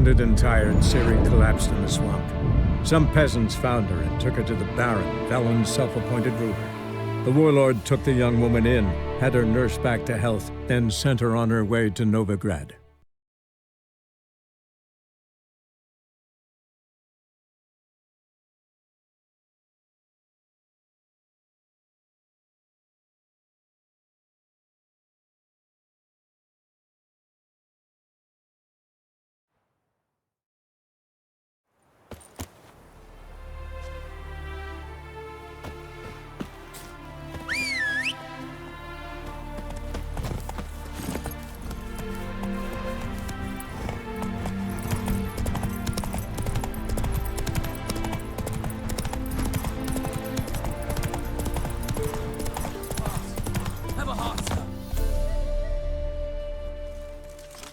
wounded and tired, Ciri collapsed in the swamp. Some peasants found her and took her to the Baron, Velen's self-appointed ruler. The warlord took the young woman in, had her nursed back to health, then sent her on her way to Novigrad.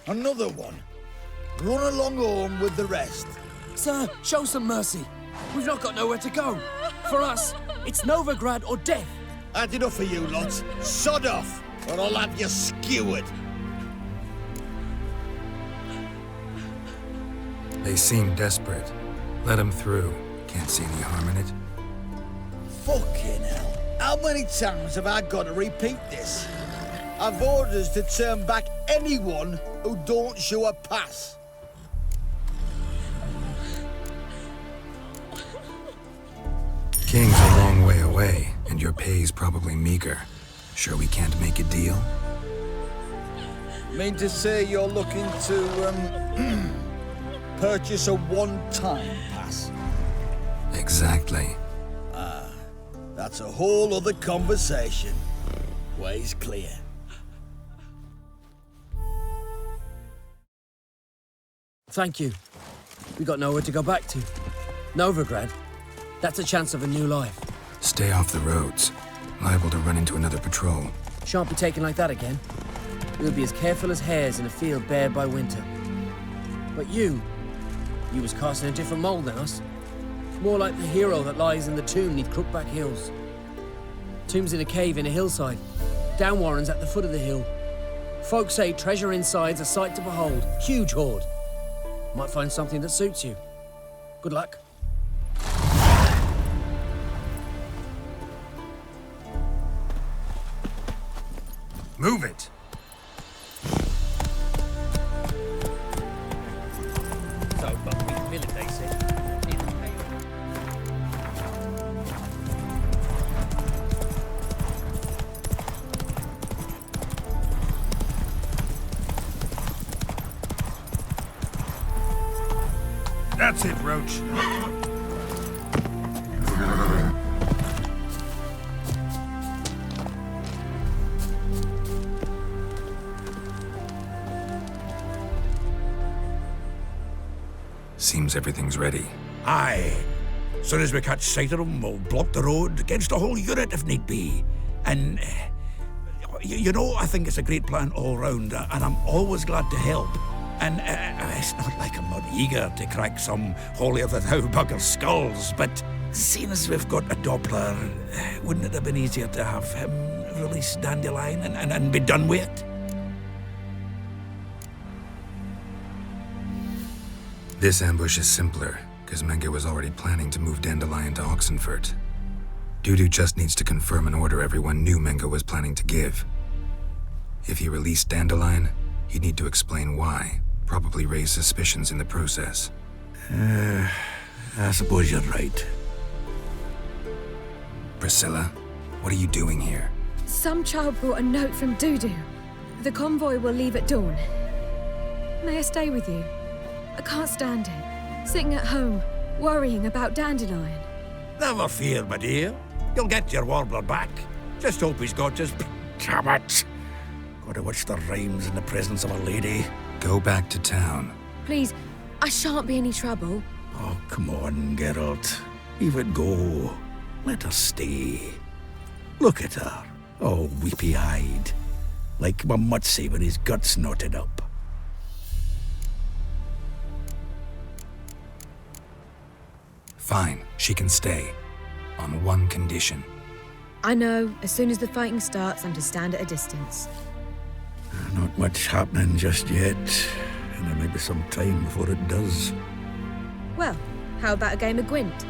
Another one. Run along home with the rest. Sir, show some mercy. We've not got nowhere to go. For us, it's Novigrad or death. Had enough of you lots. Sod off, or I'll have you skewered. They seem desperate. Let them through. Can't see any harm in it. Fucking hell. How many times have I got to repeat this? I've orders to turn back anyone who don't show a pass. King's a long way away, and your pay's probably meager. Sure we can't make a deal? Mean to say you're looking to, purchase a one-time pass? Exactly. That's a whole other conversation. Way's clear. Thank you. We got nowhere to go back to. Novigrad, that's a chance of a new life. Stay off the roads. Liable to run into another patrol. Shan't be taken like that again. We'll be as careful as hares in a field bared by winter. But you was cast in a different mold than us. More like the hero that lies in the tomb neath Crookback Hills. Tomb's in a cave in a hillside. Down Warren's at the foot of the hill. Folks say treasure inside's a sight to behold. Huge hoard. Might find something that suits you. Good luck. Move it! So, but we will it, they say. That's it, Roach. Seems everything's ready. Aye. Soon as we catch sight of them, we'll block the road against the whole unit if need be. And, you know, I think it's a great plan all round, and I'm always glad to help. And it's not like I'm not eager to crack some holier-than-thou bugger's skulls, but seeing as we've got a Doppler, wouldn't it have been easier to have him release Dandelion and be done with it? This ambush is simpler, because Menge was already planning to move Dandelion to Oxenfurt. Dudu just needs to confirm an order everyone knew Menge was planning to give. If he released Dandelion, he'd need to explain why, probably raise suspicions in the process. I suppose you're right. Priscilla, what are you doing here? Some child brought a note from Dudu. The convoy will leave at dawn. May I stay with you? I can't stand it. Sitting at home, worrying about Dandelion. Never fear, my dear. You'll get your warbler back. Just hope he's got his... Damn it! Gotta watch the rhymes in the presence of a lady. Go back to town. Please, I shan't be any trouble. Oh, come on, Geralt. Leave it go. Let her stay. Look at her. Oh, weepy-eyed. Like Mamutsi with his guts knotted up. Fine, she can stay. On one condition. I know, as soon as the fighting starts, I'm to stand at a distance. Not much happening just yet. and there might be some time before it does. Well, how about a game of Gwent?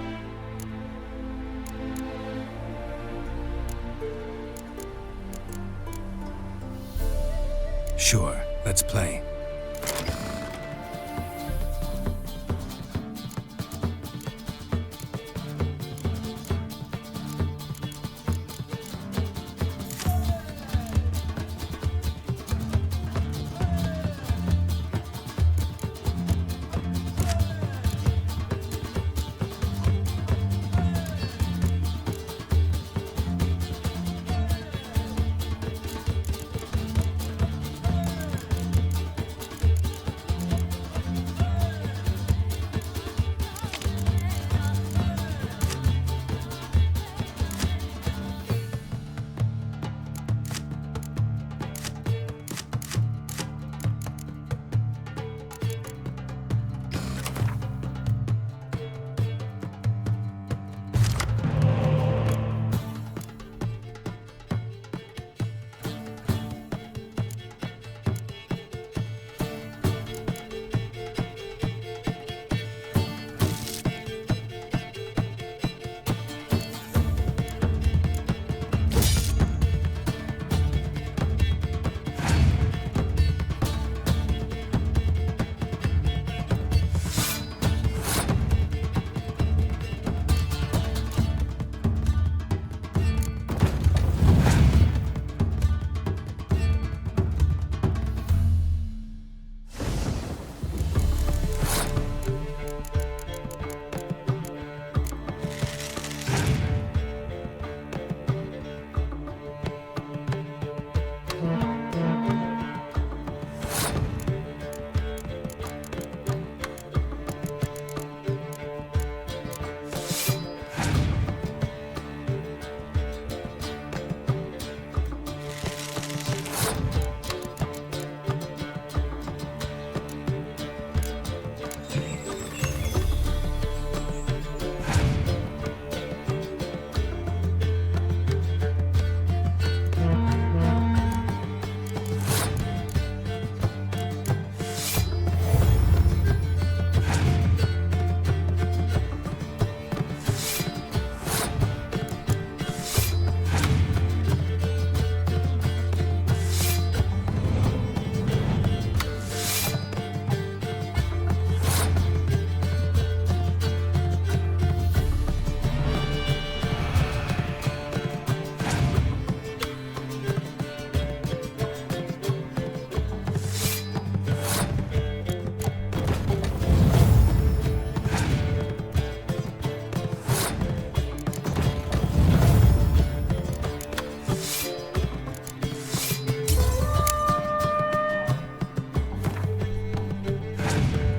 Sure, let's play.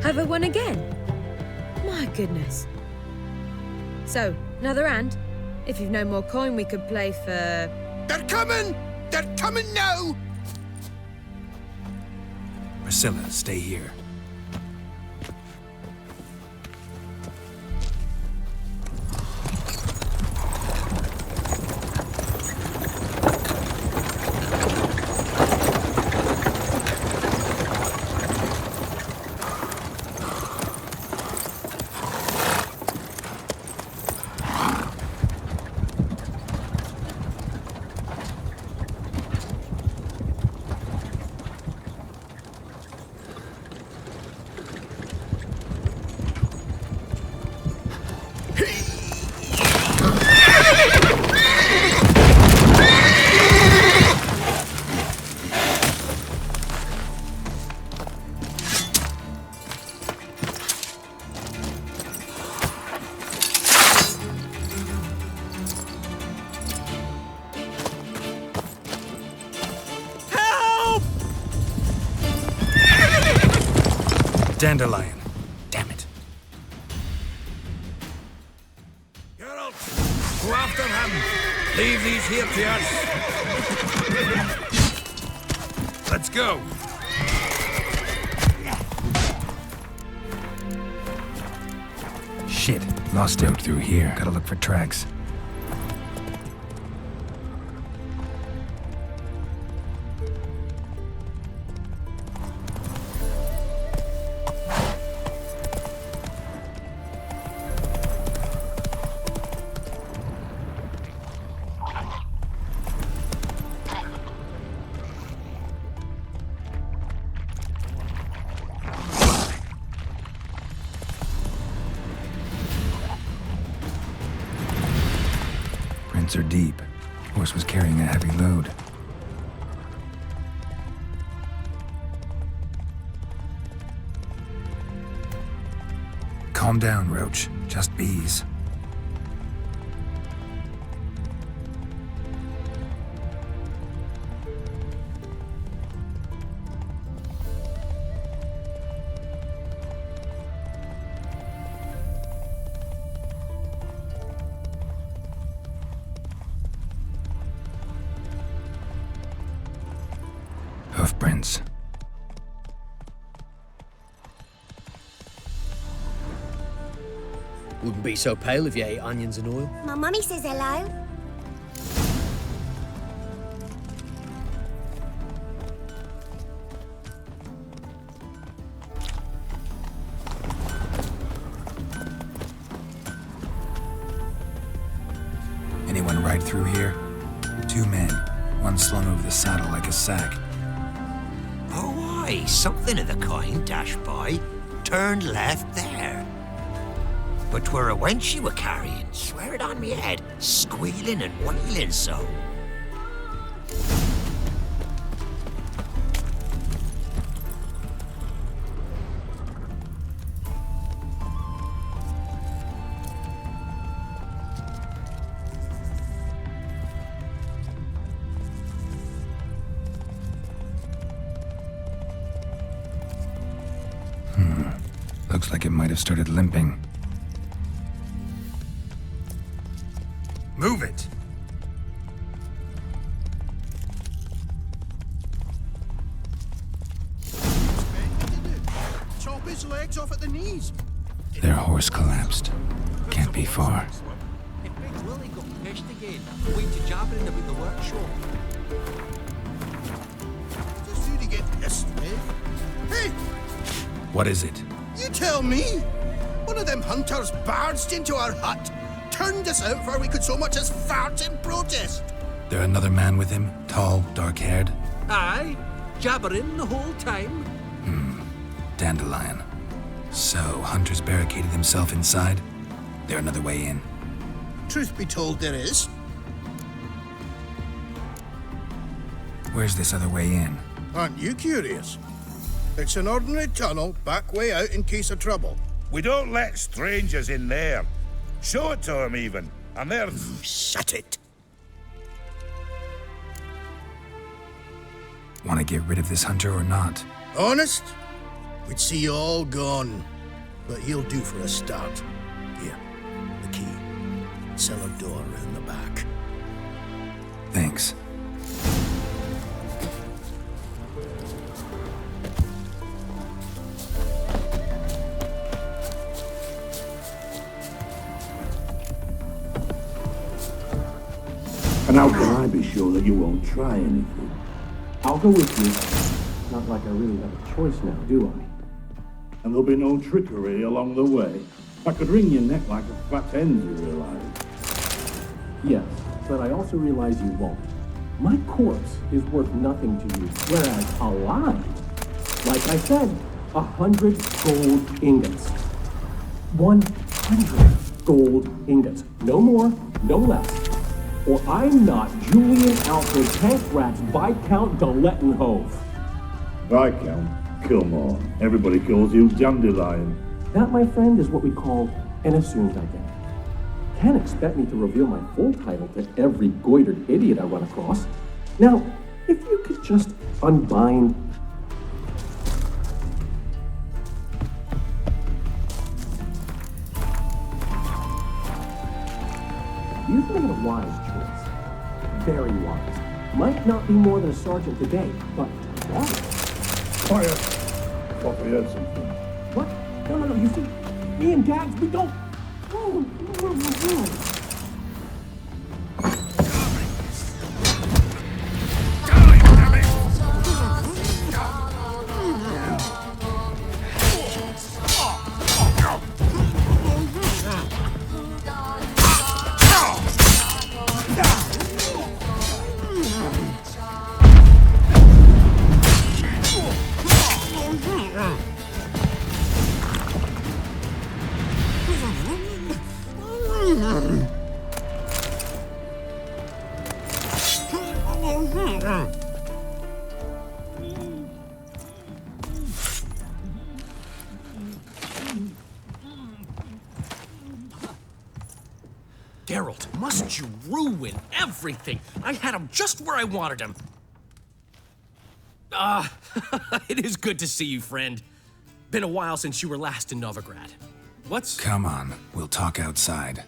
Have I won again? My goodness. So, another hand? If you've no more coin, we could play for... They're coming! They're coming now! Priscilla, stay here. Dandelion. Damn it. Geralt, go after him. Leave these here to us. Let's go. Shit, lost out through here. Gotta look for tracks. are deep. Horse was carrying a heavy load. Calm down, Roach. Just bees. Hoofprints. Wouldn't be so pale if you ate onions and oil. My mummy says hello. Anyone ride through here? 2 men, one slung over the saddle like a sack. Oh, aye, something of the kind dashed by. Turned left there. But 'twere a wench you were carrying, swear it on me head, squealing and wailing so. Looks like it might have started limping. Move it! Chop his legs off at the knees. Their horse collapsed. Can't be far. If Big Willie got pissed again, going to jabbering about the workshop. Just who to get pissed with? Hey, What is it? you tell me. One of them hunters barged into our hut, turned us out before we could so much as fart in protest. There another man with him? Tall, dark-haired? Aye, jabbering the whole time. Dandelion. So, Hunter's barricaded himself inside? There another way in? Truth be told, there is. Where's this other way in? Aren't you curious? It's an ordinary tunnel, back way out in case of trouble. We don't let strangers in there. Show it to them even. And they're... Shut it. Want to get rid of this hunter or not? Honest? We'd see you all gone. But he'll do for a start. Here, the key. Cellar door round the back. Thanks. And how can I be sure that you won't try anything? I'll go with you. Not like I really have a choice now, do I? And there'll be no trickery along the way. I could wring your neck like a fat hen, you realize. Yes, but I also realize you won't. My corpse is worth nothing to you, whereas alive, like I said, 100 gold ingots. 100 gold ingots. No more, no less. Or I'm not Julian Alfred Tank Rat's Viscount Galettenhove. Viscount? Come on. Everybody calls you Dandelion. That, my friend, is what we call an assumed identity. Can't expect me to reveal my full title to every goitered idiot I run across. Now, if you could just unbind... You've made a wise choice. Very wise. Might not be more than a sergeant today, but wise. Fire! I thought we heard something. What? No, you see, me and Dags, we don't... must you ruin everything? I had him just where I wanted him. It is good to see you, friend. Been a while since you were last in Novigrad. What's... Come on, we'll talk outside.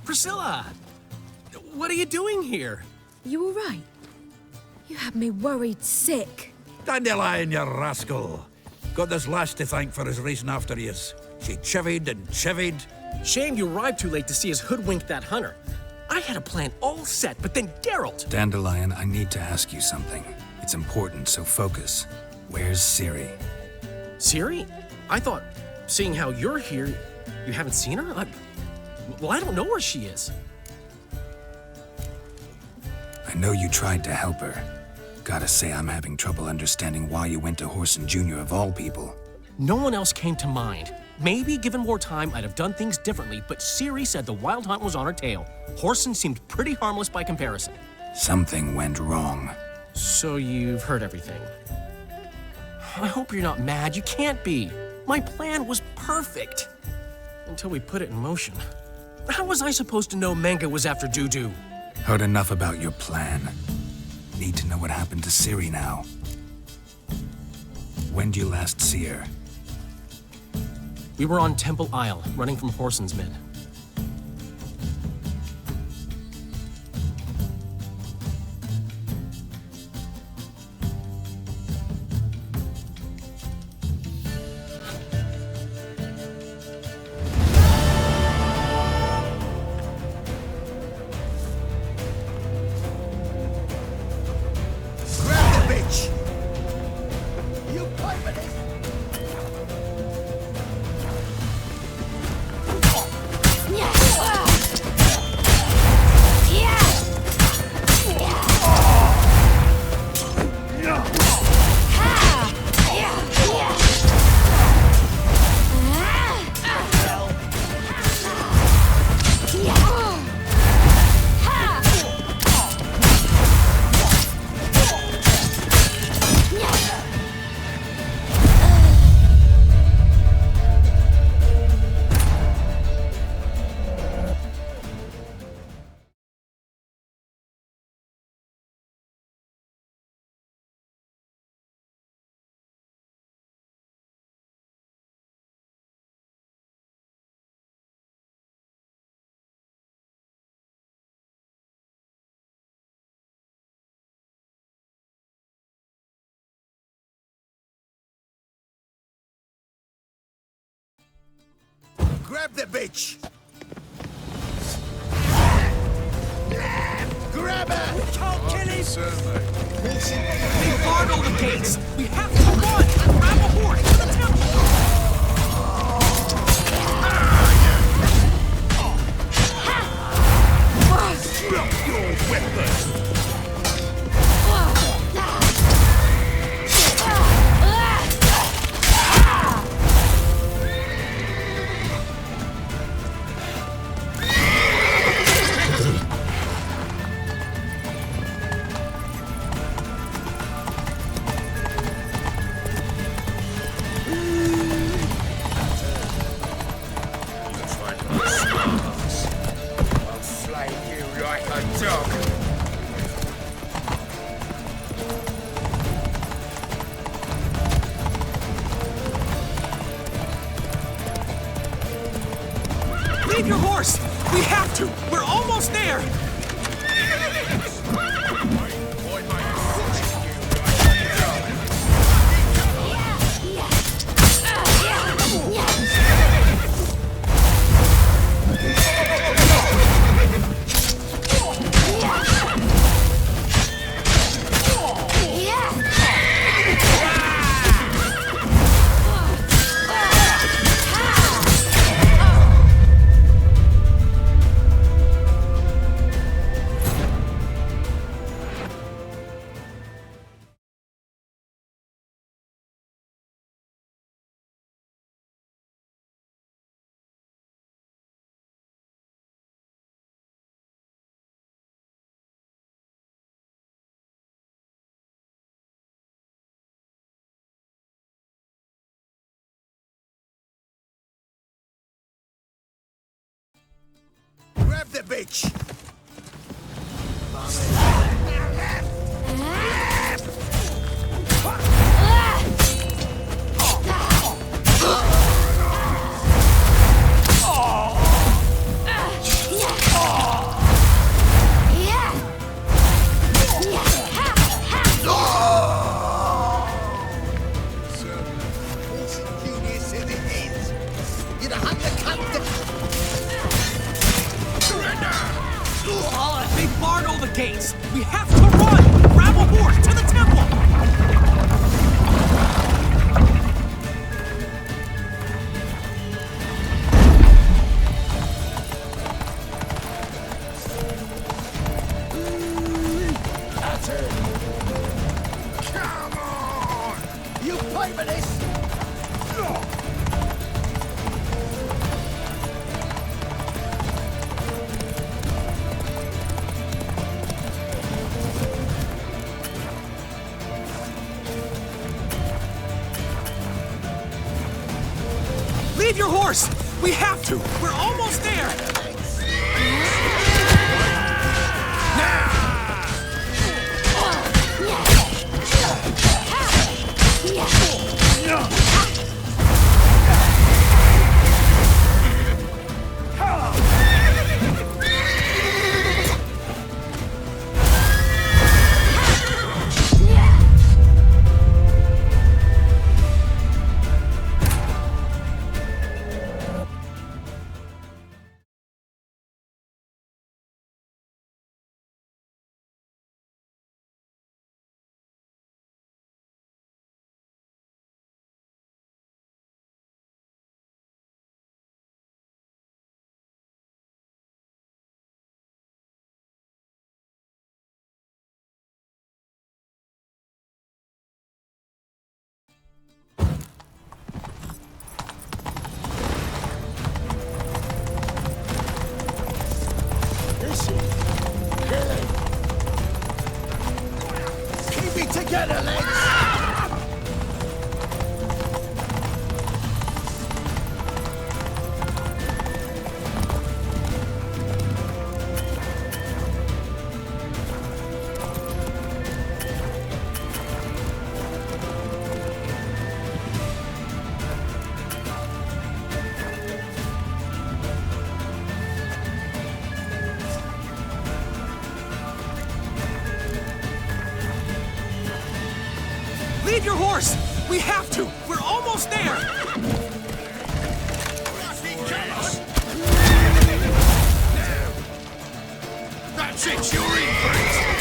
Priscilla! What are you doing here? You all right? You had me worried sick. Dandelion, you rascal. Got this lass to thank for his racing after yous. She chivied and chivied. Shame you arrived too late to see us hoodwink that hunter. I had a plan all set, but then Geralt... Dandelion, I need to ask you something. It's important, so focus. Where's Ciri? Ciri? I thought, seeing how you're here, you haven't seen her? Well, I don't know where she is. I know you tried to help her. Gotta say, I'm having trouble understanding why you went to Whoreson Jr. of all people. No one else came to mind. Maybe, given more time, I'd have done things differently, but Ciri said the Wild Hunt was on her tail. Whoreson seemed pretty harmless by comparison. Something went wrong. So you've heard everything. I hope you're not mad. You can't be. My plan was perfect. Until we put it in motion. How was I supposed to know Menge was after Dudu? Heard enough about your plan. Need to know what happened to Ciri now. When did you last see her? We were on Temple Isle, running from Whoreson's men. Grab the bitch! Grab her! We can't kill him! They barred all the gates! We have to run! Grab a horse to the temple! Your weapon! Leave your horse! We have to! We're almost there! Grab the bitch! They barred all the gates! We have to run! Grab a horse to the temple! That's it! Come on! You pay for this! Leave your horse! We have to! We're almost there! Keep it together, lads! Leave your horse! We have to! We're almost there! That's it, you're in for it!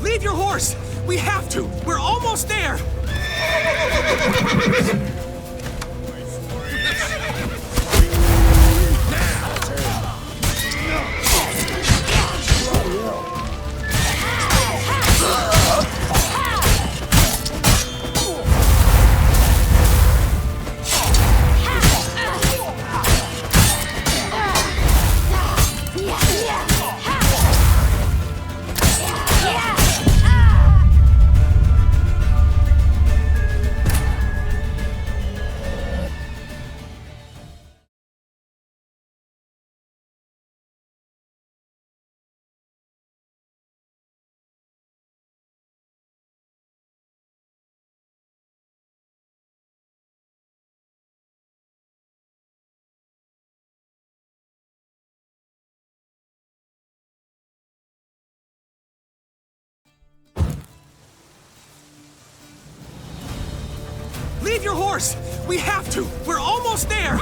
Leave your horse! We have to! We're almost there! Save your horse! We have to! We're almost there!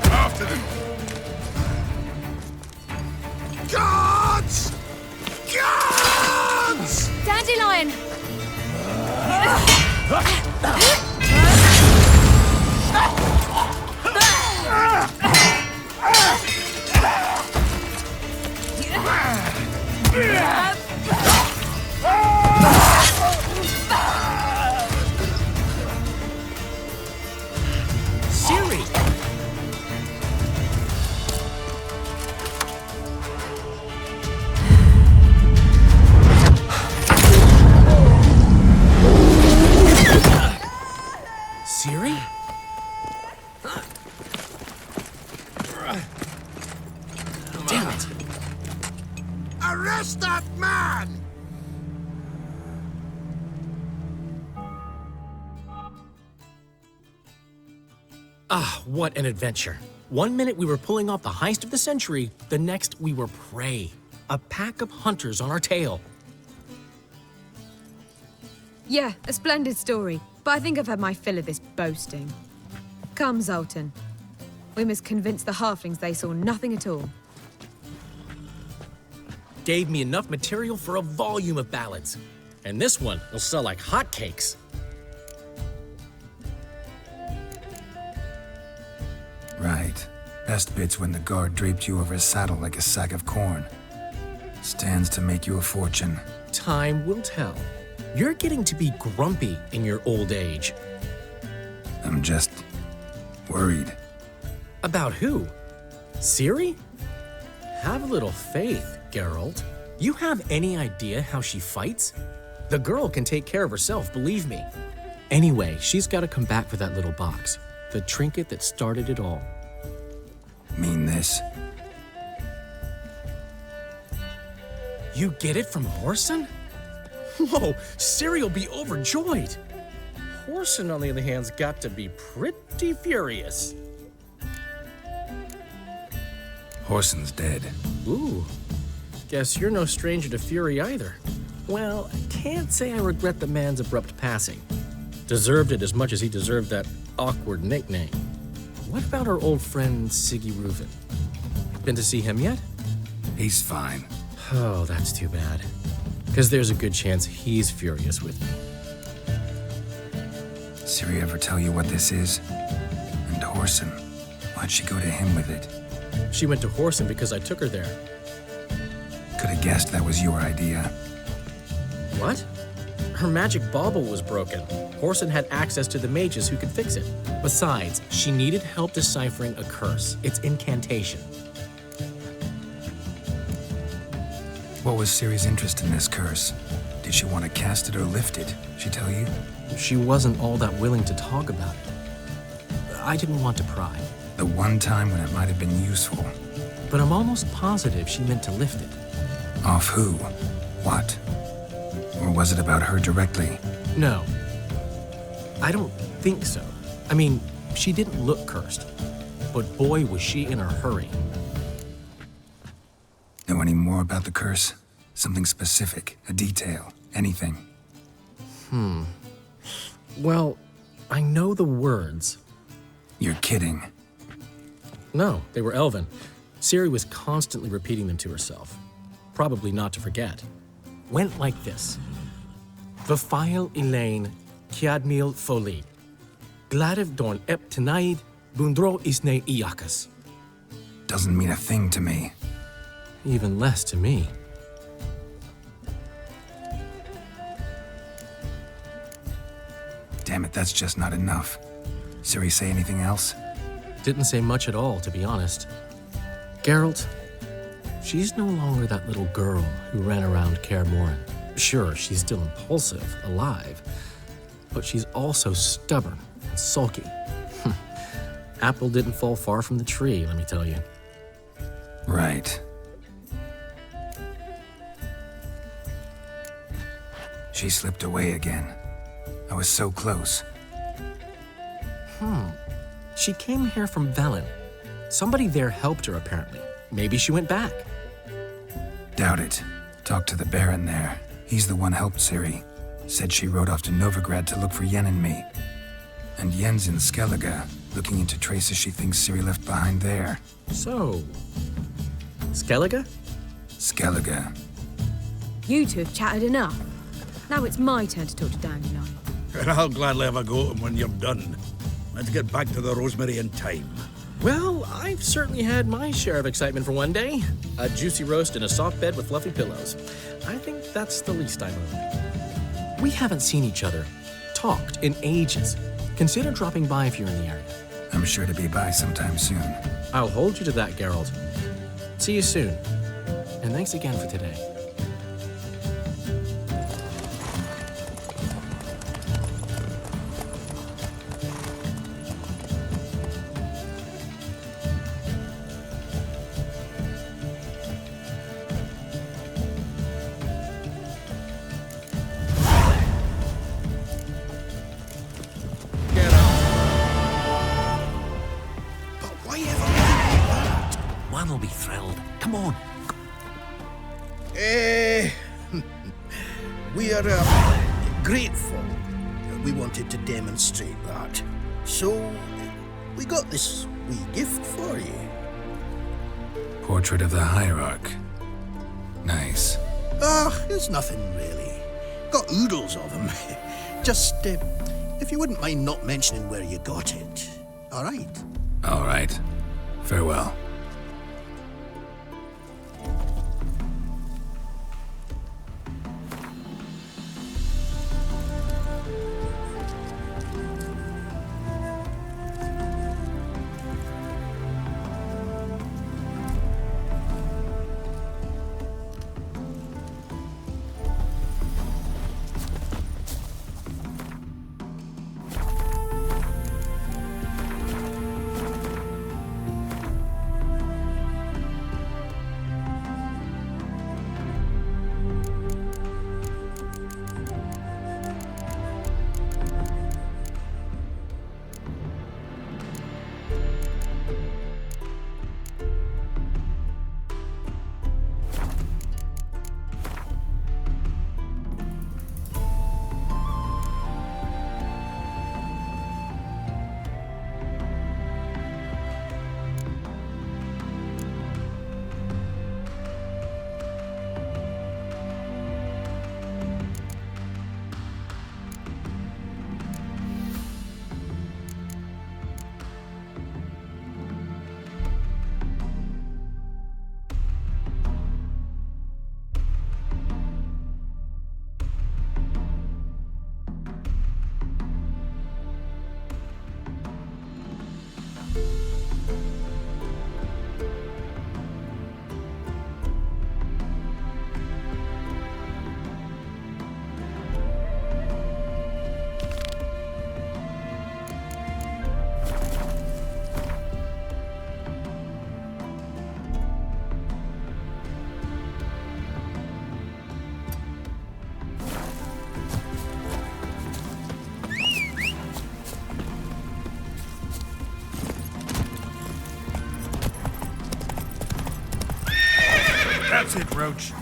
After them! Guards! Guards! Dandelion! Siri! Siri? Damn it! Arrest that man! Ah, what an adventure. 1 minute we were pulling off the heist of the century, the next we were prey. A pack of hunters on our tail. Yeah, a splendid story, but I think I've had my fill of this boasting. Come, Zoltan. We must convince the halflings they saw nothing at all. Gave me enough material for a volume of ballads. And this one will sell like hotcakes. Right. Best bit's when the guard draped you over his saddle like a sack of corn. Stands to make you a fortune. Time will tell. You're getting to be grumpy in your old age. I'm just worried. About who? Siri? Have a little faith, Geralt. You have any idea how she fights? The girl can take care of herself, believe me. Anyway, she's got to come back for that little box. The trinket that started it all. Mean this? You get it from Horson? Whoa, Siri'll be overjoyed. Horson, on the other hand's got to be pretty furious. Horson's dead. Ooh, guess you're no stranger to fury either. Well, I can't say I regret the man's abrupt passing. Deserved it as much as he deserved that awkward nickname. What about our old friend Siggy Reuven? Been to see him yet? He's fine. Oh, that's too bad. Because there's a good chance he's furious with me. Siri ever tell you what this is? And Horson, why'd she go to him with it? She went to Horson because I took her there. Could have guessed that was your idea. What? Her magic bauble was broken. Horson had access to the mages who could fix it. Besides, she needed help deciphering a curse. It's incantation. What was Ciri's interest in this curse? Did she want to cast it or lift it? She tell you? She wasn't all that willing to talk about it. I didn't want to pry. The one time when it might have been useful. But I'm almost positive she meant to lift it. Off who? What? Or was it about her directly? No. I don't think so. I mean, she didn't look cursed. But boy, was she in a hurry. Know any more about the curse? Something specific, a detail, anything? Well, I know the words. You're kidding. No, they were Elven. Ciri was constantly repeating them to herself. Probably not to forget. Went like this. Vafile Elaine, Kiadmil Foli. Gladev Dorn Ep Tenaid, Bundro Isne Iakas. Doesn't mean a thing to me. Even less to me. Damn it, that's just not enough. Ciri say anything else? Didn't say much at all, to be honest. Geralt, she's no longer that little girl who ran around Kaer Morhen. Sure, she's still impulsive, alive, but she's also stubborn and sulky. Apple didn't fall far from the tree, let me tell you. Right. She slipped away again. I was so close. She came here from Velen. Somebody there helped her, apparently. Maybe she went back. Doubt it. Talked to the Baron there. He's the one helped Ciri. Said she rode off to Novigrad to look for Yen and me. And Yen's in Skellige, looking into traces she thinks Ciri left behind there. So, Skellige? Skellige. You two have chatted enough. Now it's my turn to talk to Dandelion. I'll gladly have a go at him when you're done. Let's get back to the Rosemary in time. Well, I've certainly had my share of excitement for one day. A juicy roast in a soft bed with fluffy pillows. I think that's the least I owe. We haven't seen each other, talked in ages. Consider dropping by if you're in the area. I'm sure to be by sometime soon. I'll hold you to that, Geralt. See you soon. And thanks again for today. Man'll be thrilled. Come on. We are grateful. We wanted to demonstrate that. So, we got this wee gift for you. Portrait of the Hierarch. Nice. It's nothing really. Got oodles of them. Just, if you wouldn't mind not mentioning where you got it. All right? All right. Farewell. That's it, Roach.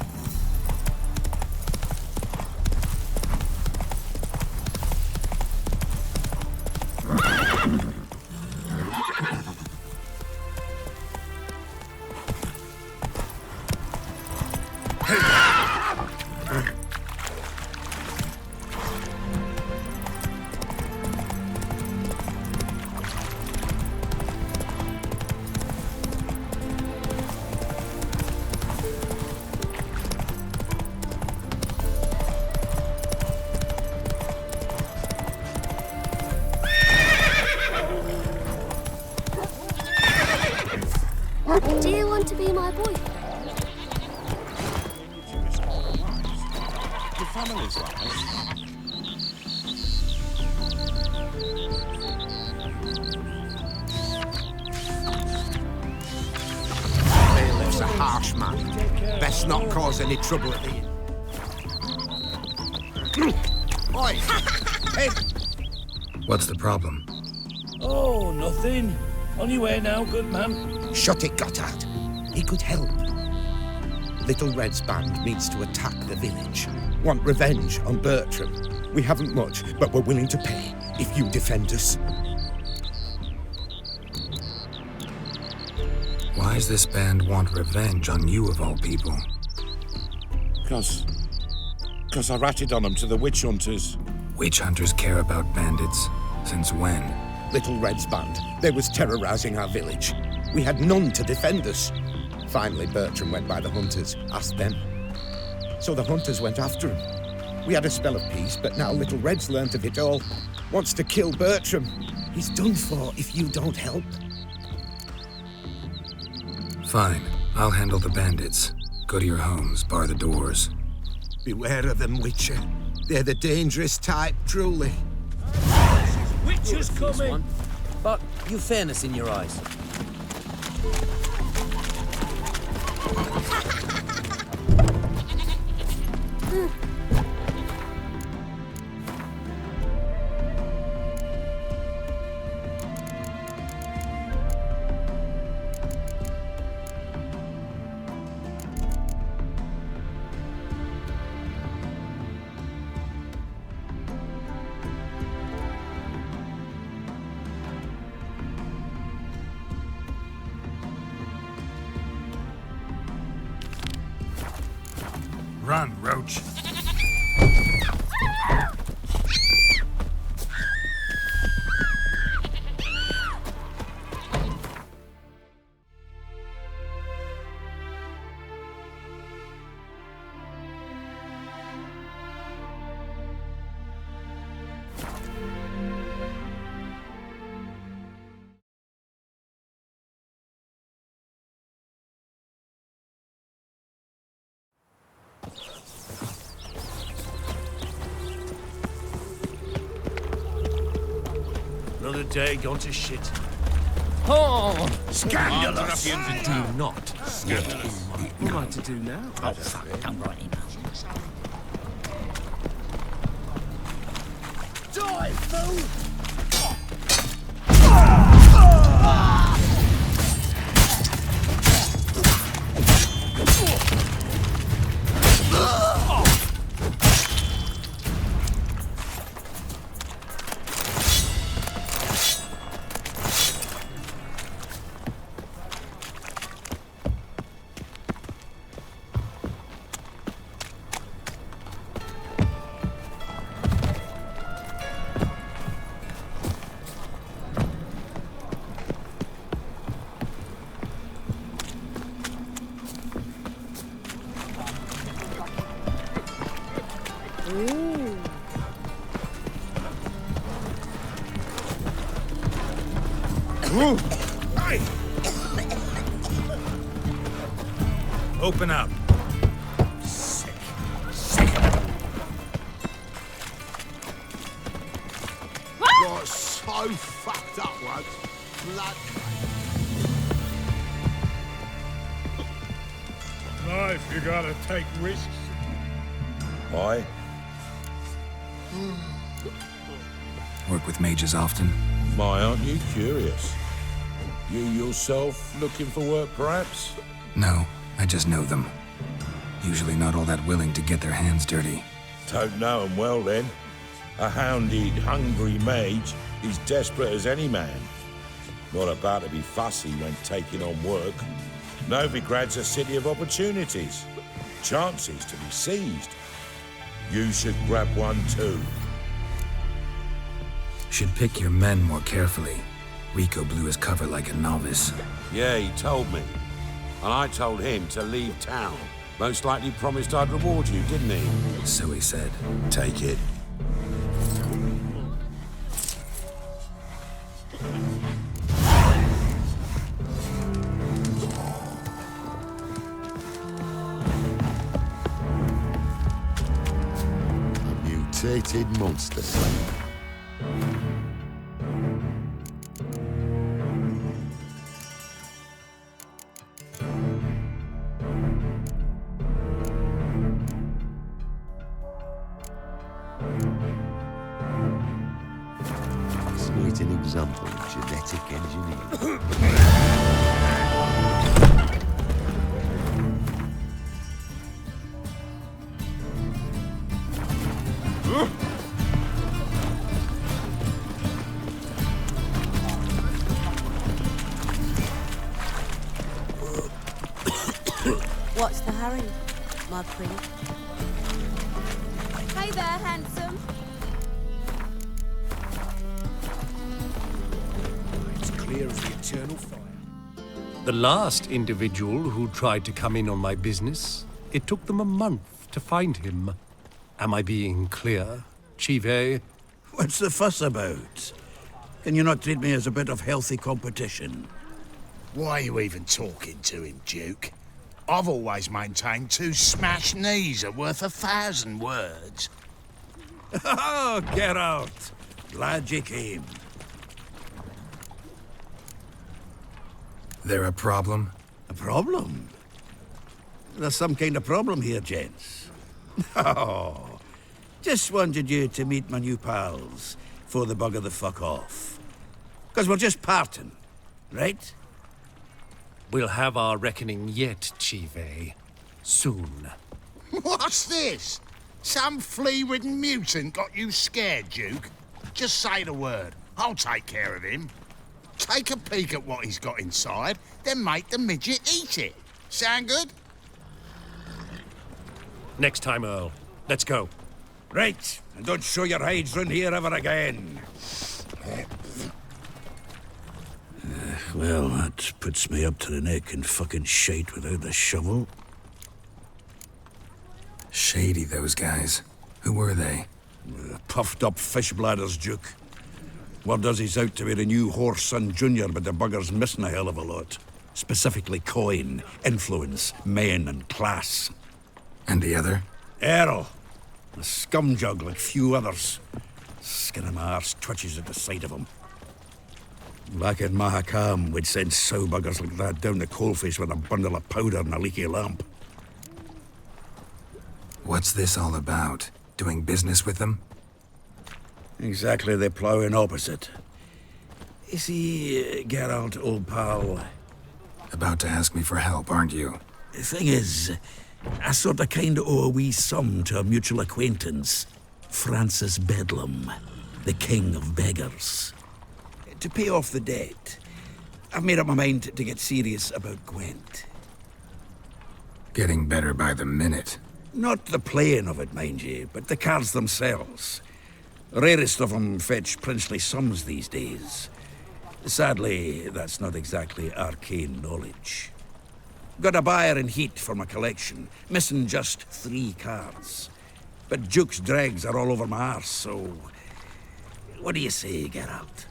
families like us. Bailiff's a harsh man. Best not cause any trouble at the inn. Oi! Hey! What's the problem? Oh, nothing. On your way now, good man. Shut it, Gotthard. He could help. Little Red's band needs to attack the village. Want revenge on Bertram. We haven't much, but we're willing to pay if you defend us. Why does this band want revenge on you of all people? Because I ratted on them to the witch hunters. Witch hunters care about bandits. Since when? Little Red's band. They was terrorizing our village. We had none to defend us. Finally, Bertram went by the hunters, asked them. So the hunters went after him. We had a spell of peace, but now Little Red's learnt of it all. Wants to kill Bertram. He's done for if you don't help. Fine. I'll handle the bandits. Go to your homes, bar the doors. Beware of them, Witcher. They're the dangerous type, truly. Witcher's coming! But you've fairness in your eyes. Run, Roach. Another day gone to shit. Oh! Scandalous! Do not. Scandalous. What would you like to do now? Oh, fuck, don't write him out. Die, fool! Hey! Open up. Sick. Sick of it. Got so fucked up once. Blood. Life, you gotta take risks. Why? Work with mages often? My, aren't you curious? You yourself looking for work, perhaps? No, I just know them. Usually not all that willing to get their hands dirty. Don't know 'em well, then. A hounded, hungry mage is desperate as any man. Not about to be fussy when taking on work. Novigrad's a city of opportunities. Chances to be seized. You should grab one too. Should pick your men more carefully. Rico blew his cover like a novice. Yeah, he told me. And I told him to leave town. Most likely promised I'd reward you, didn't he? So he said. Take it. mutated monster. An example of genetic engineering. What's the hurry, my pretty? Hey there, handsome. Clear as the eternal fire. The last individual who tried to come in on my business, it took them a month to find him. Am I being clear, Chive? What's the fuss about? Can you not treat me as a bit of healthy competition? Why are you even talking to him, Duke? I've always maintained 2 smashed knees are worth 1,000 words. Oh, get out! Glad you came. There a problem? A problem? There's some kind of problem here, gents. Oh, just wanted you to meet my new pals before they bugger the fuck off. Because we're just parting, right? We'll have our reckoning yet, Chive. Soon. What's this? Some flea-ridden mutant got you scared, Duke? Just say the word. I'll take care of him. Take a peek at what he's got inside, then make the midget eat it. Sound good? Next time, Earl. Let's go. Right, and don't show your hides round here ever again. Well, that puts me up to the neck in fucking shite without a shovel. Shady, those guys. Who were they? Puffed up fish bladders, Duke. Word does he's out to be the new Horse-son Junior, but the bugger's missing a hell of a lot. Specifically coin, influence, men, and class. And the other? Errol. A scumjug like few others. Skin of my arse twitches at the sight of him. Back in Mahakam, we'd send sow buggers like that down the coalface with a bundle of powder and a leaky lamp. What's this all about? Doing business with them? Exactly the ploughing opposite. You see, Geralt, old pal... About to ask me for help, aren't you? The thing is, I sort of kinda owe a wee sum to a mutual acquaintance. Francis Bedlam, the king of beggars. To pay off the debt, I've made up my mind to get serious about Gwent. Getting better by the minute. Not the playing of it, mind you, but the cards themselves. Rarest of them fetch princely sums these days. Sadly, that's not exactly arcane knowledge. Got a buyer in heat for my collection, missing just 3 cards. But Duke's dregs are all over my arse, so... What do you say, Geralt?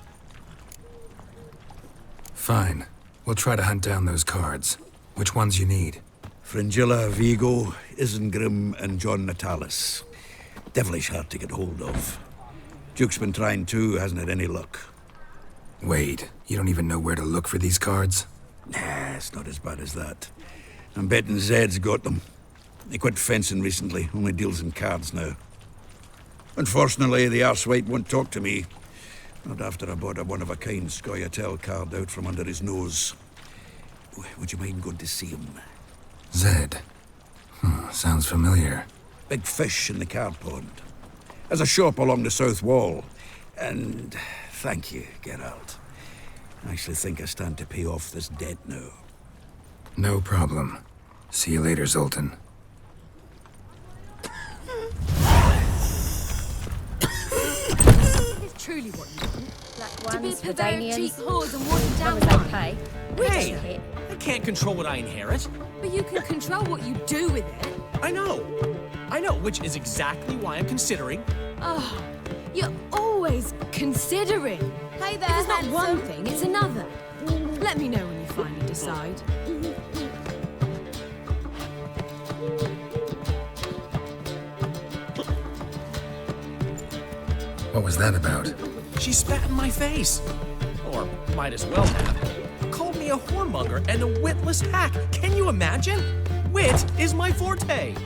Fine. We'll try to hunt down those cards. Which ones you need? Fringilla, Vigo, Isengrim, and John Natalis. Devilish hard to get hold of. Duke's been trying too, hasn't had any luck. Wait, you don't even know where to look for these cards? Nah, it's not as bad as that. I'm betting Zed's got them. He quit fencing recently, only deals in cards now. Unfortunately, the arsewite won't talk to me. Not after I bought a one-of-a-kind Scoia'tael card out from under his nose. Would you mind going to see him? Zed. Sounds familiar. Big fish in the card pond. Has a shop along the south wall. And thank you, Geralt. I actually think I stand to pay off this debt now. No problem. See you later, Zoltan. It's truly what you want. Black To be ones, purveying cheap Redanians, whores and water down as long as wine. they pay. Hey, I can't control what I inherit. But you can control what you do with it. I know, which is exactly why I'm considering. Oh, you're always considering. Hey there, If it's not handsome. one thing, it's another. Let me know when you finally decide. What was that about? She spat in my face. Or might as well have. Called me a whoremonger and a witless hack. Can you imagine? Wit is my forte.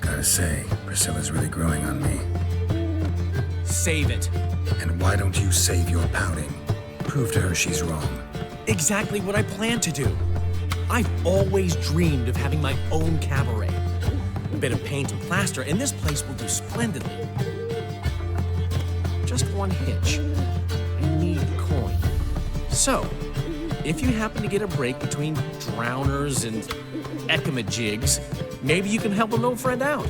Gotta say, Priscilla's really growing on me. Save it. And why don't you save your pouting? Prove to her she's wrong. Exactly what I plan to do. I've always dreamed of having my own cabaret. A bit of paint and plaster, and this place will do splendidly. Just one hitch. I need coin. So, if you happen to get a break between drowners and ecamajigs, maybe you can help an old friend out.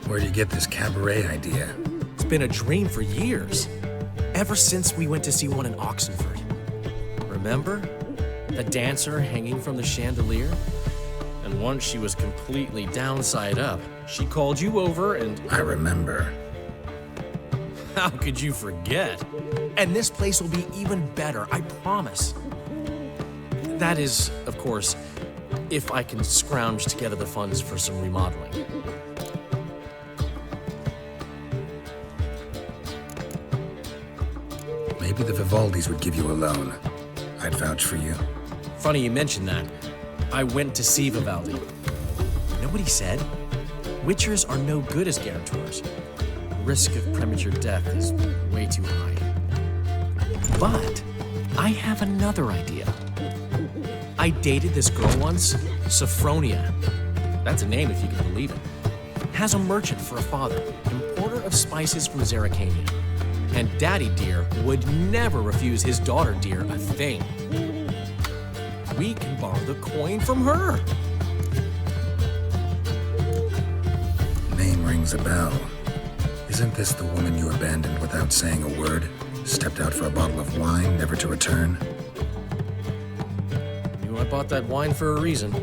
Where'd you get this cabaret idea? It's been a dream for years. Ever since we went to see one in Oxenford. Remember? The dancer hanging from the chandelier? And once she was completely downside up, she called you over and... I remember. How could you forget? And this place will be even better, I promise. That is, of course, if I can scrounge together the funds for some remodeling. Maybe the Vivaldis would give you a loan. I'd vouch for you. Funny you mention that. I went to see Vivaldi. You know what he said? Witchers are no good as guarantors. Risk of premature death is way too high. But I have another idea. I dated this girl once, Sophronia. That's a name if you can believe it. Has a merchant for a father, importer of spices from Zerrikania. And Daddy Dear would never refuse his daughter Dear a thing. We can borrow the coin from her. Name rings a bell. Isn't this the woman you abandoned without saying a word? Stepped out for a bottle of wine, never to return? I bought that wine for a reason.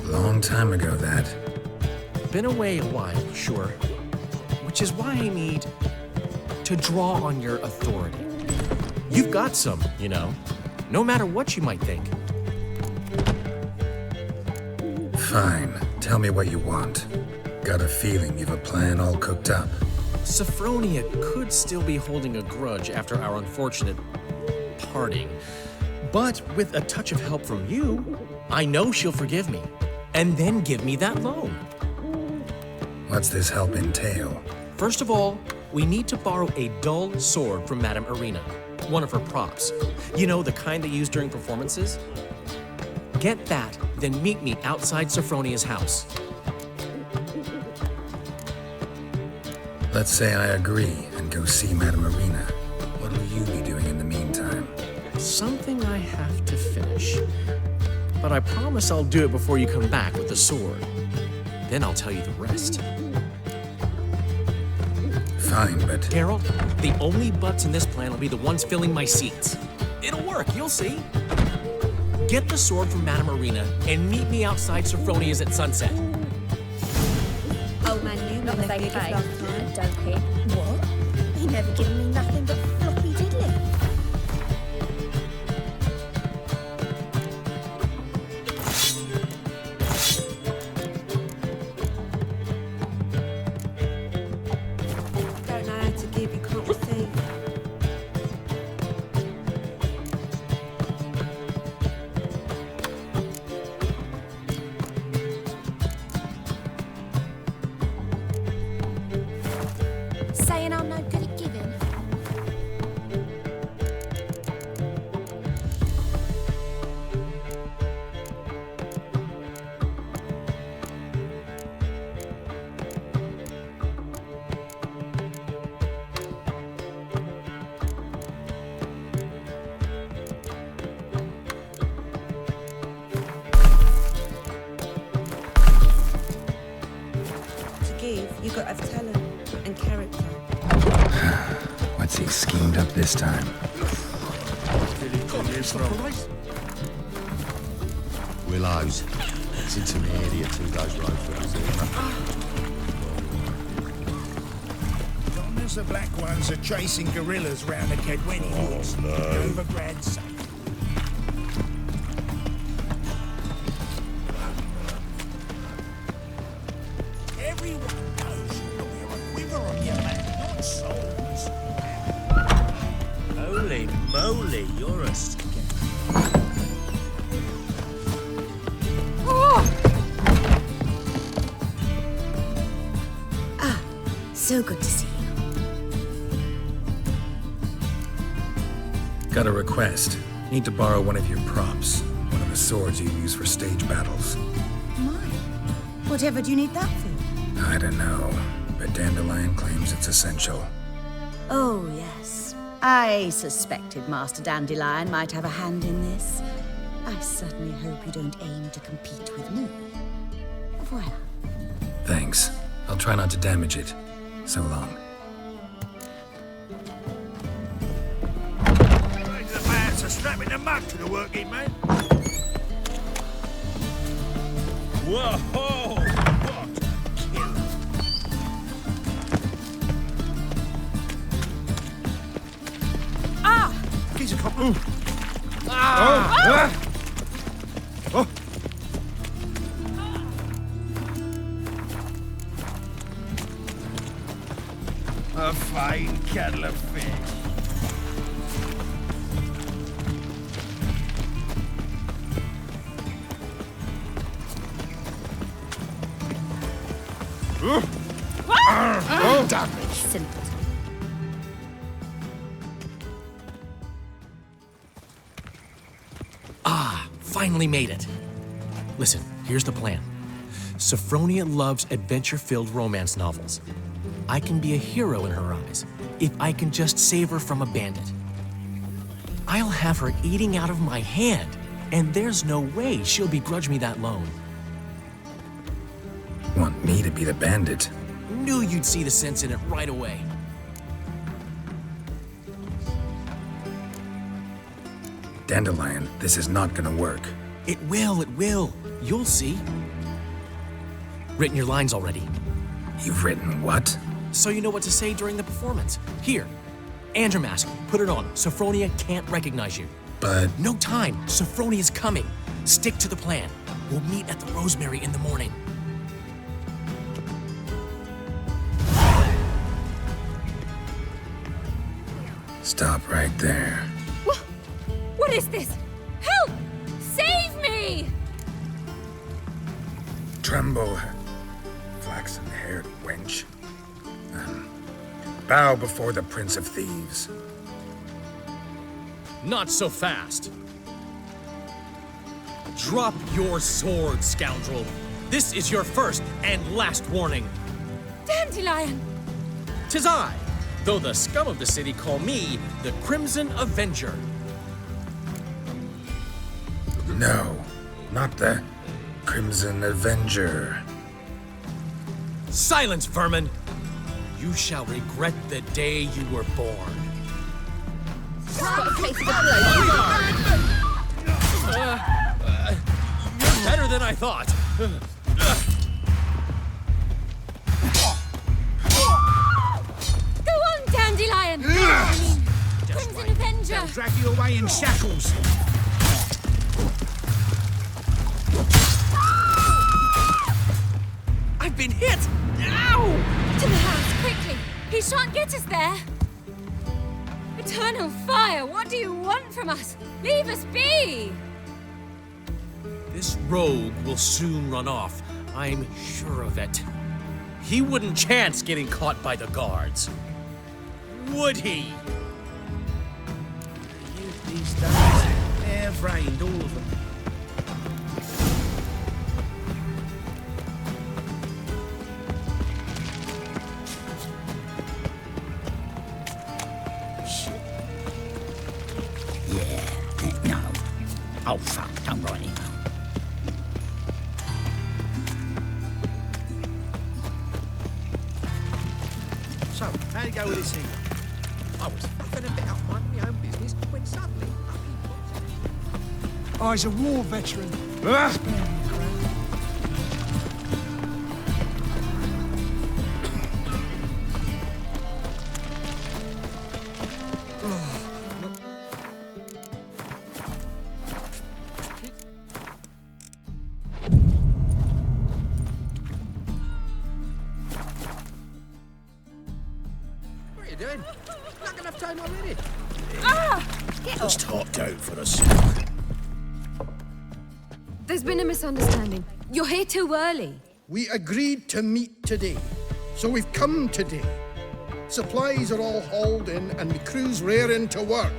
Long time ago, that. Been away a while, sure. Which is why I need to draw on your authority. You've got some, you know, no matter what you might think. Fine. Tell me what you want. Got a feeling you've a plan all cooked up. Sophronia could still be holding a grudge after our unfortunate parting. But with a touch of help from you, I know she'll forgive me, and then give me that loan. What's this help entail? First of all, we need to borrow a dull sword from Madame Irina, one of her props. You know, the kind they use during performances? Get that, then meet me outside Sophronia's house. Let's say I agree and go see Madame Irina. What will you be doing in the meantime? Something I have to finish. But I promise I'll do it before you come back with the sword. Then I'll tell you the rest. Fine, but... Geralt, the only butts in this plan will be the ones filling my seats. It'll work, you'll see. Get the sword from Madame Irina and meet me outside Sophronia's at sunset. Old man knew not the same face. Don't hit. What? He never given me nothing but floppy diddly. Don't know how to give, you can't receive. Saying I'm no good at giving. To give, you got to have talent and character. What's he schemed up this time? Willows. It's into me idiot who goes road for us. Sounds the black ones are chasing gorillas round the Kedweni Woods. no. Overgrad sake. Everyone knows you wear a quiver on your back, not souls. Holy moly, you're a So good to see you. Got a request. Need to borrow one of your props. One of the swords you use for stage battles. My. Whatever do you need that for? I don't know, but Dandelion claims it's essential. Oh, yes. I suspected Master Dandelion might have a hand in this. I certainly hope you don't aim to compete with me. Voilà. Thanks. I'll try not to damage it. So long. The bats are strapping the mug to the working man. Whoa! What? Ah! He's a cop. Oh! A fine kettle of fish. Damn it, simple. Finally made it. Listen, here's the plan. Sophronia loves adventure-filled romance novels. I can be a hero in her eyes if I can just save her from a bandit. I'll have her eating out of my hand, and there's no way she'll begrudge me that loan. Want me to be the bandit? Knew you'd see the sense in it right away. Dandelion, this is not gonna work. It will. You'll see. Written your lines already. You've written what? So you know what to say during the performance. Here, Andrew mask, put it on. Sophronia can't recognize you. But... No time. Sophronia's coming. Stick to the plan. We'll meet at the Rosemary in the morning. Stop right there. What is this? Help! Save me! Tremble, flaxen-haired wench. Bow before the Prince of Thieves. Not so fast. Drop your sword, scoundrel. This is your first and last warning. Dandelion! 'Tis I, though the scum of the city call me the Crimson Avenger. No, not the Crimson Avenger. Silence, vermin! You shall regret the day you were born. You're better than I thought. Go on, Dandelion! Crimson Avenger! They'll drag you away in shackles. I've been hit! Ow! To the house, quickly! He shan't get us there! Eternal fire, what do you want from us? Leave us be! This rogue will soon run off. I'm sure of it. He wouldn't chance getting caught by the guards. Would he? These days, they've rained, all of them. No. Oh, fuck. Don't write email. So, how'd it go with this thing? I was fucking about minding my own business when suddenly Oh, he's a war veteran. What are you doing? Not enough time already. Just hopped out for a sec. There's been a misunderstanding. You're here too early. We agreed to meet today, so we've come today. Supplies are all hauled in and the crew's raring to work.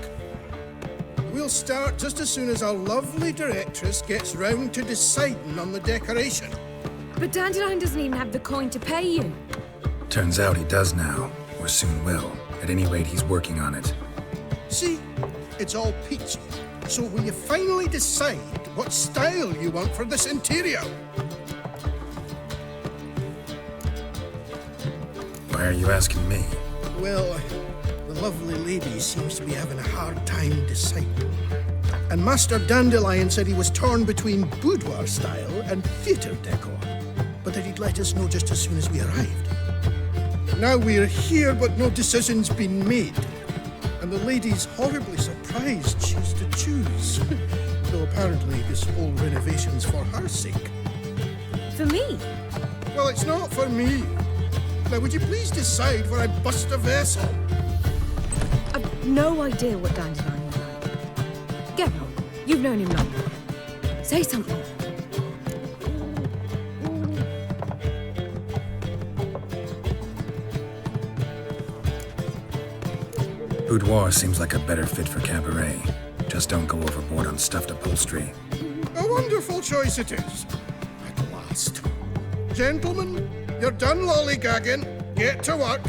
We'll start just as soon as our lovely directress gets round to deciding on the decoration. But Dandelion doesn't even have the coin to pay you. Turns out he does now, or soon will. At any rate, he's working on it. See, it's all peachy. So will you finally decide what style you want for this interior? Why are you asking me? Well, the lovely lady seems to be having a hard time deciding. And Master Dandelion said he was torn between boudoir style and theatre decor, but that he'd let us know just as soon as we arrived. Now we're here, but no decision's been made. And the lady's horribly surprised she's to choose. Though apparently this whole renovation's for her sake. For me? Well, it's not for me. Now, would you please decide where I bust a vessel? I've no idea what Dandelion is like. Get on. You've known him longer. Say something. Boudoir seems like a better fit for cabaret. Just don't go overboard on stuffed upholstery. A wonderful choice it is. At last. Gentlemen, you're done lollygagging. Get to work.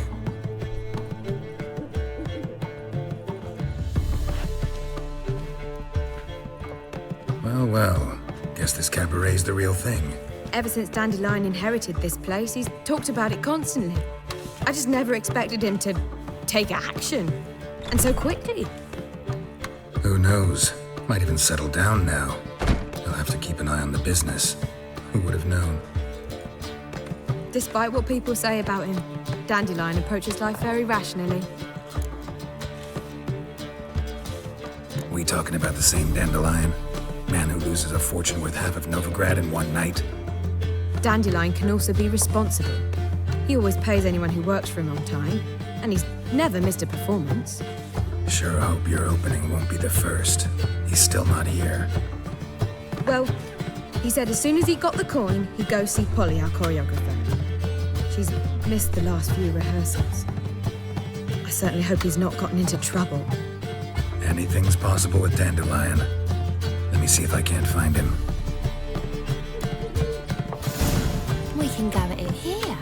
Well, well. Guess this cabaret's the real thing. Ever since Dandelion inherited this place, he's talked about it constantly. I just never expected him to take action. And so quickly. Who knows? Might even settle down now. He'll have to keep an eye on the business. Who would have known? Despite what people say about him, Dandelion approaches life very rationally. We talking about the same Dandelion? Man who loses a fortune worth half of Novigrad in one night? Dandelion can also be responsible. He always pays anyone who works for him on time, and he's never missed a performance. Sure hope your opening won't be the first. He's still not here. Well, he said as soon as he got the coin, he'd go see Polly, our choreographer. She's missed the last few rehearsals. I certainly hope he's not gotten into trouble. Anything's possible with Dandelion. Let me see if I can't find him. We can go at it here.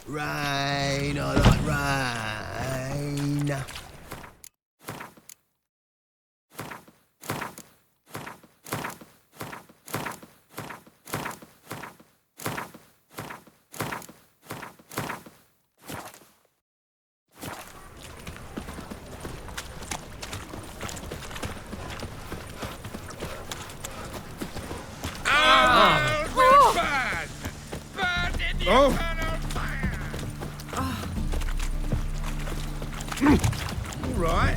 Rain, I like rain. Oh! All right.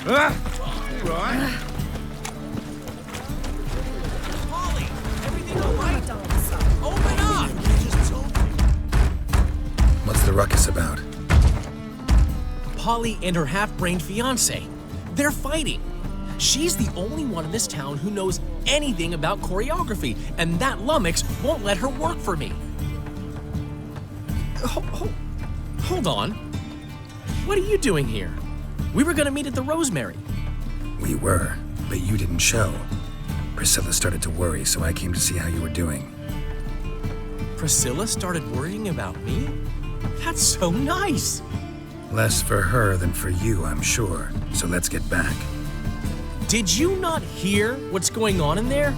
All right. Polly, everything all right? Open up! What's the ruckus about? Polly and her half-brained fiancé. They're fighting. She's the only one in this town who knows anything about choreography, and that lummox won't let her work for me. Hold on. What are you doing here? We were gonna meet at the Rosemary. We were, but you didn't show. Priscilla started to worry, so I came to see how you were doing. Priscilla started worrying about me? That's so nice! Less for her than for you, I'm sure. So let's get back. Did you not hear what's going on in there?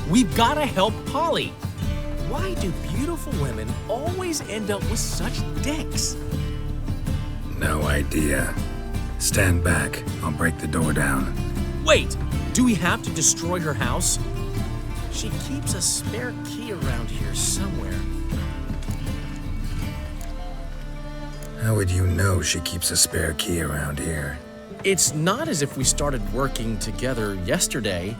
We've gotta help Polly. Why do beautiful women always end up with such dicks? No idea. Stand back. I'll break the door down. Wait, do we have to destroy her house? She keeps a spare key around here somewhere. How would you know she keeps a spare key around here? It's not as if we started working together yesterday.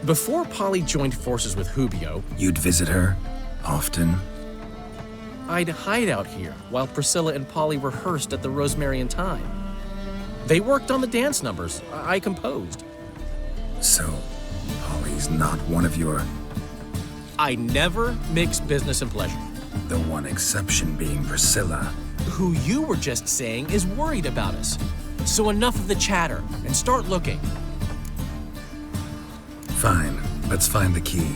Before Polly joined forces with Hubio, You'd visit her? Often? I'd hide out here while Priscilla and Polly rehearsed at the Rosemary and Thyme. They worked on the dance numbers I composed. So, Polly's not one of your... I never mix business and pleasure. The one exception being Priscilla. Who you were just saying is worried about us. So enough of the chatter and start looking. Fine, let's find the key.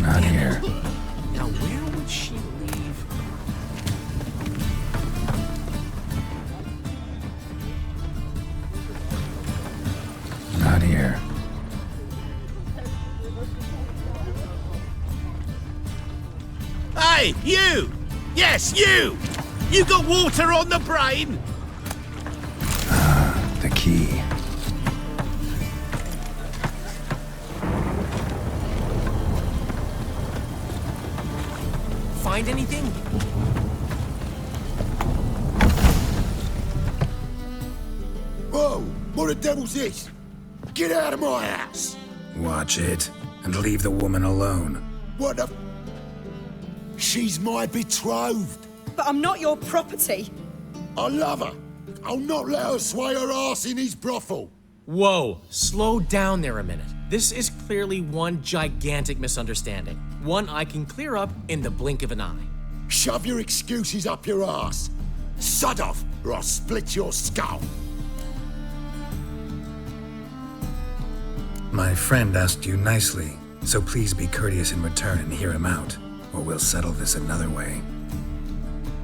Not here. Now where would she leave? Not here. Hey, you! Yes, you! You got water on the brain? The key. Find anything? Whoa! What the devil's this? Get out of my house! Watch it, and leave the woman alone. What the... She's my betrothed. But I'm not your property. I love her. I'll not let her sway her ass in his brothel. Whoa, slow down there a minute. This is clearly one gigantic misunderstanding. One I can clear up in the blink of an eye. Shove your excuses up your ass. Sod off, or I'll split your skull. My friend asked you nicely, so please be courteous in return and hear him out, or we'll settle this another way.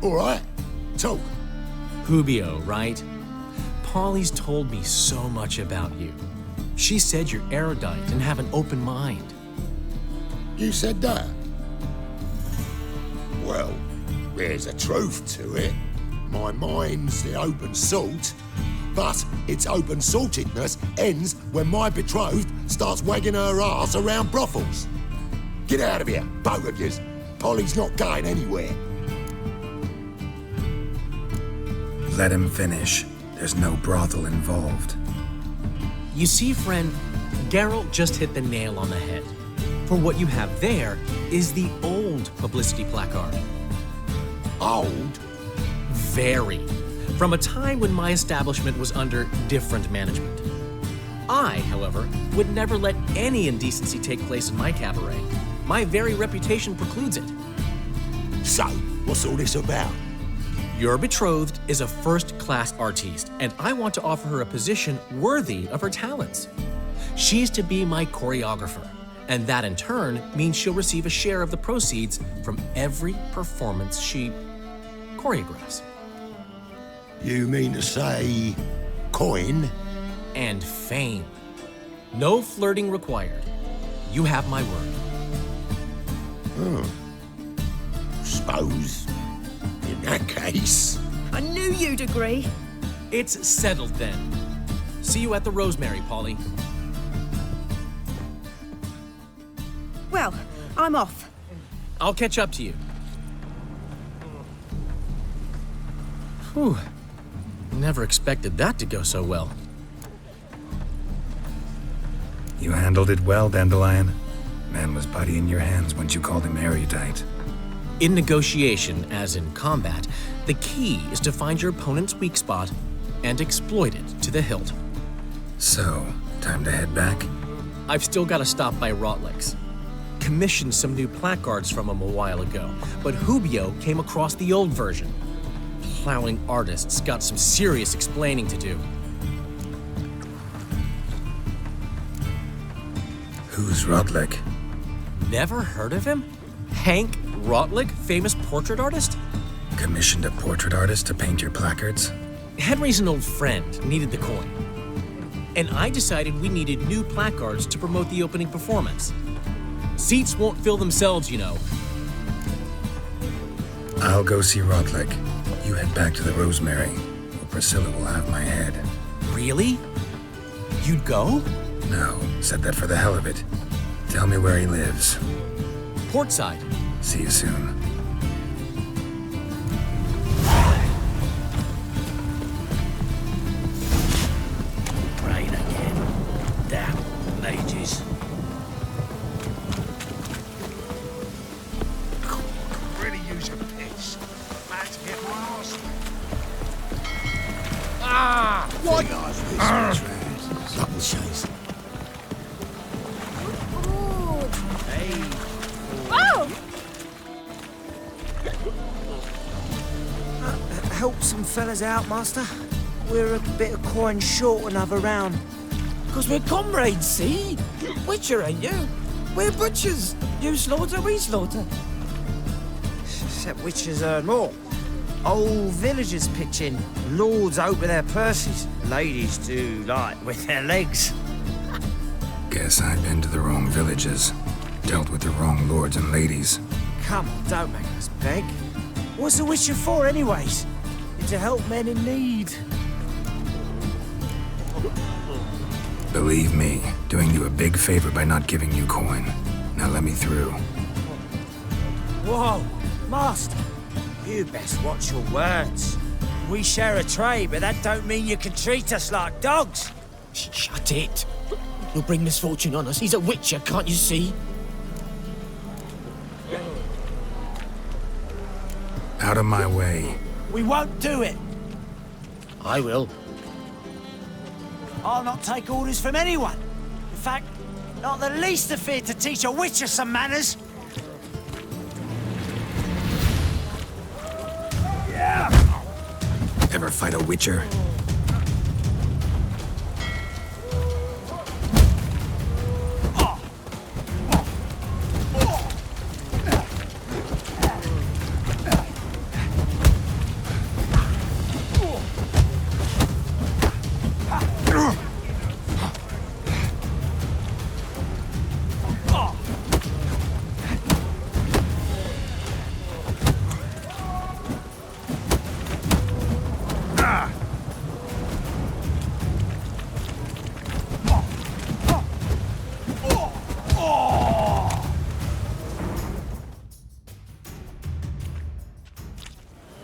All right, talk. Hubio, right? Polly's told me so much about you. She said you're erudite and have an open mind. You said that? Well, there's a truth to it. My mind's the open salt, but its open saltedness ends when my betrothed starts wagging her ass around brothels. Get out of here, both of yous. Polly's not going anywhere. Let him finish. There's no brothel involved. You see, friend, Geralt just hit the nail on the head. For what you have there is the old publicity placard. Old? Very. From a time when my establishment was under different management. I, however, would never let any indecency take place in my cabaret. My very reputation precludes it. So, what's all this about? Your betrothed is a first-class artiste, and I want to offer her a position worthy of her talents. She's to be my choreographer, and that in turn means she'll receive a share of the proceeds from every performance she choreographs. You mean to say coin? And fame. No flirting required. You have my word. Suppose, in that case... I knew you'd agree. It's settled then. See you at the Rosemary, Polly. Well, I'm off. I'll catch up to you. Whew. Never expected that to go so well. You handled it well, Dandelion. Man was putty in your hands once you called him erudite. In negotiation, as in combat, the key is to find your opponent's weak spot and exploit it to the hilt. So, time to head back? I've still got to stop by Rotlick's. Commissioned some new placards from him a while ago, but Hubio came across the old version. Plowing artists got some serious explaining to do. Who's Rotlick? Never heard of him? Hank Rotlick, famous portrait artist? Commissioned a portrait artist to paint your placards? Henry's an old friend, needed the coin. And I decided we needed new placards to promote the opening performance. Seats won't fill themselves, you know. I'll go see Rotlick. You head back to the Rosemary, or Priscilla will have my head. Really? You'd go? No, said that for the hell of it. Tell me where he lives. Portside. See you soon. Rain again. Damn mages. Really use a piss. Man's getting lost. Ah! What? Double chase. Help some fellas out, Master. We're a bit of coin short another round. 'Cause we're comrades, see? Witcher, ain't you? We're butchers. You slaughter, we slaughter. Except witches earn more. Old villagers pitch in. Lords open their purses. Ladies do, like, with their legs. Guess I've been to the wrong villages. Dealt with the wrong lords and ladies. Come on, don't make us beg. What's a witcher for, anyways? To help men in need. Believe me, doing you a big favor by not giving you coin. Now let me through. Whoa, Master. You best watch your words. We share a trade, but that don't mean you can treat us like dogs. Shut it. You'll bring misfortune on us. He's a witcher, can't you see? Out of my way. We won't do it. I will. I'll not take orders from anyone. In fact, not the least afeard to teach a witcher some manners. Ever fight a witcher?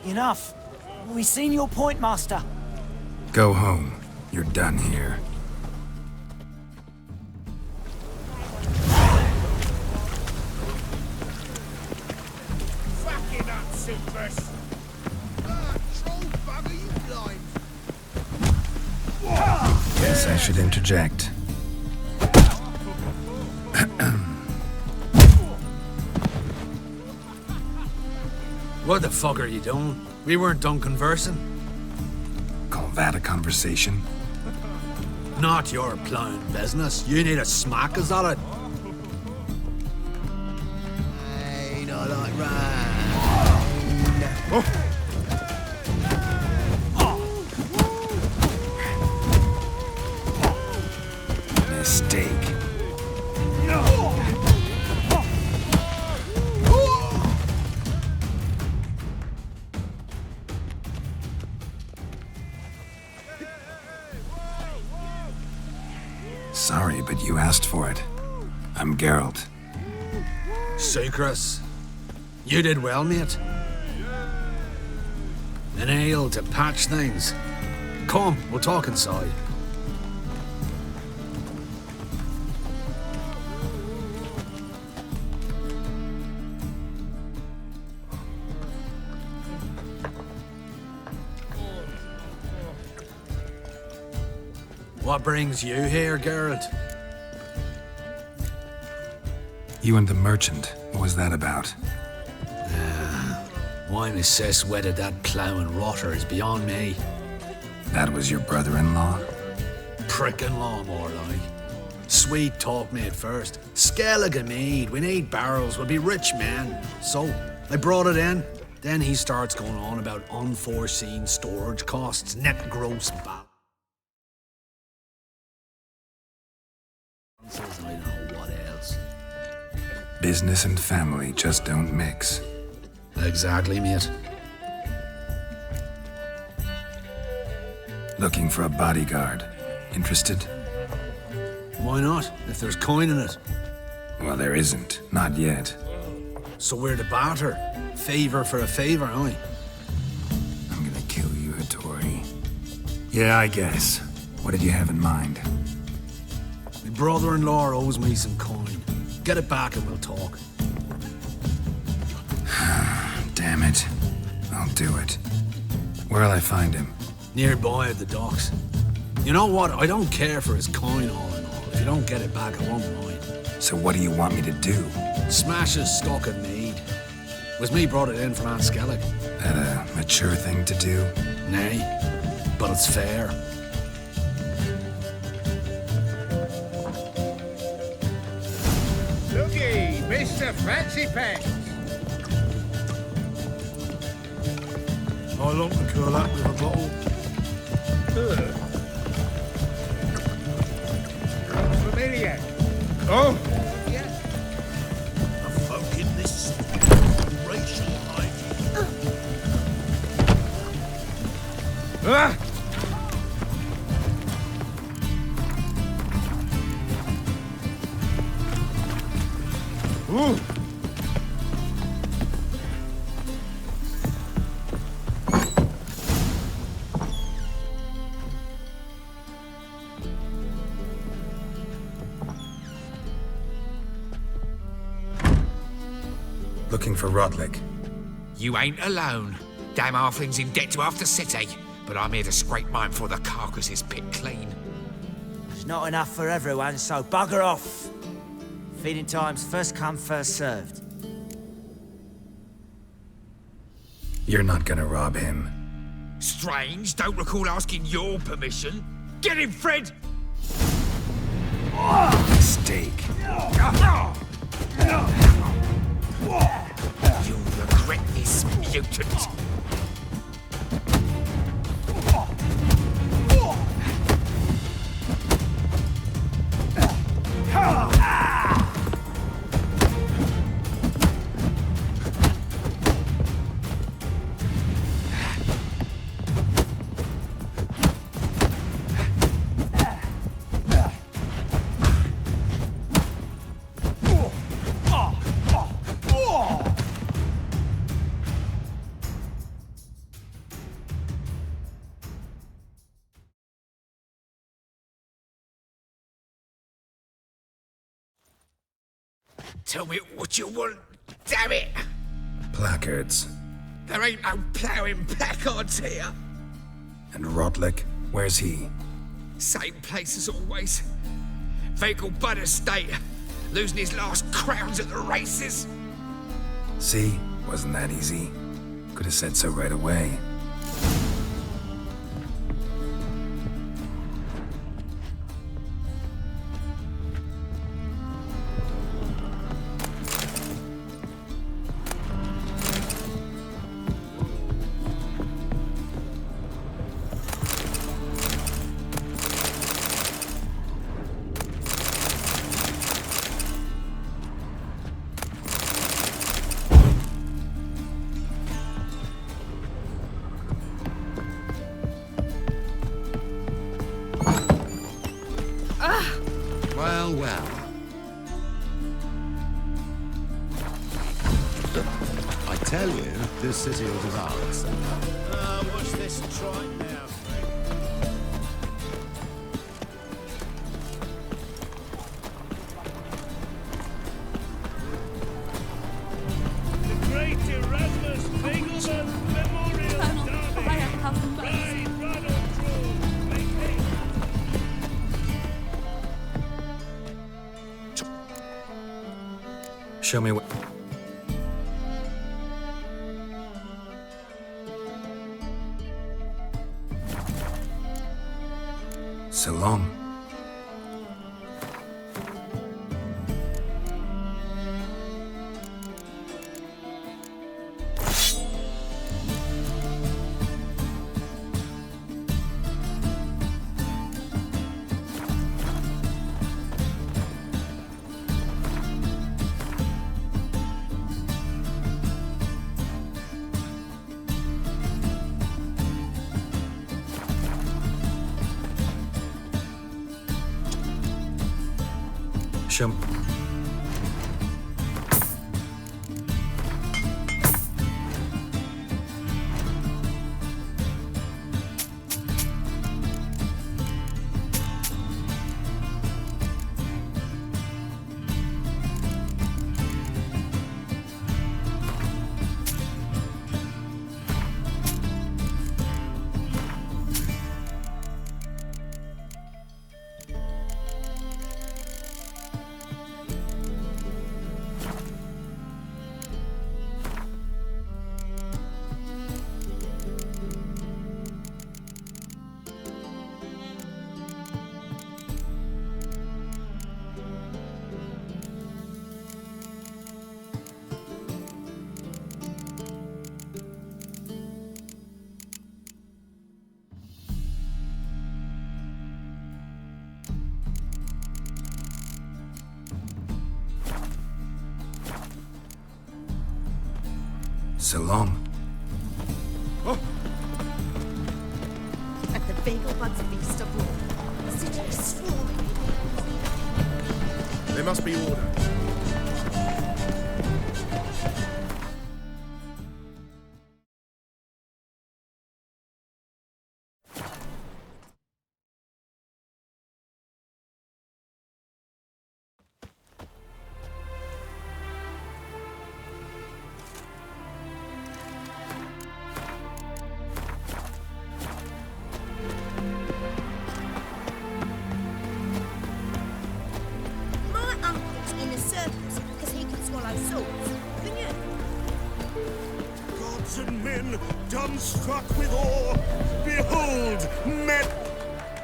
Enough. We've seen your point, Master. Go home. You're done here. Fucking up, Silvers. Troll bugger, you blind. Guess I should interject. What the fuck are you doing? We weren't done conversing. Call that a conversation? Not your plowing business. You need a smack, is that it? Ain't I like Ryzen? Mistake. Sorry, but you asked for it. I'm Geralt. Sucrus. You did well, mate. An ale to patch things. Come, we'll talk inside. What brings you here, Geralt? You and the merchant. What was that about? Why Miss Sis wedded that ploughing rotter is beyond me. That was your brother-in-law? Prick-in-law, more like. Sweet talk me at first. Skellige mead, we need barrels, we'll be rich men. So, I brought it in. Then he starts going on about unforeseen storage costs, net gross balance. I don't know what else. Business and family just don't mix. Exactly, mate. Looking for a bodyguard. Interested? Why not, if there's coin in it? Well, there isn't. Not yet. So we're to barter. Favor for a favor, aye? I'm gonna kill you, Hattori. Yeah, I guess. What did you have in mind? My brother-in-law owes me some coin. Get it back and we'll talk. Damn it. I'll do it. Where'll I find him? Nearby at the docks. You know what? I don't care for his coin all in all. If you don't get it back, I won't mind. So what do you want me to do? Smash his stock of mead. Was me brought it in from Aunt Skellig. That a mature thing to do? Nay, but it's fair. Looky, Mr. Fancy Pants. I long to curl up with a bottle. Familiar. Oh! Yeah. A folk in this racial hygiene. Ah! Ooh! Looking for Rodlick. You ain't alone. Damn halfling's in debt to half the city, but I'm here to scrape mine before the carcass is picked clean. It's not enough for everyone, so bugger off. Feeding time's first come, first served. You're not gonna rob him. Strange, don't recall asking your permission. Get him, Fred! Mistake. You'll regret this, mutant. Tell me what you want, damn it! Placards. There ain't no ploughing placards here. And Rodlick, where's he? Same place as always. Vehicle bud estate. Losing his last crowns at the races. See? Wasn't that easy? Could have said so right away. Well, well. I tell you, this city will devour itself. What's this trite now, Fred? The Great Erasmus Begelman Memorial Derby. Ride, run on through. Make haste. Show me what... So long. Show me. So long. At the Bagel Buds feast of war, the city is swarming. There must be order. Gods and men, dumbstruck with awe, behold, men.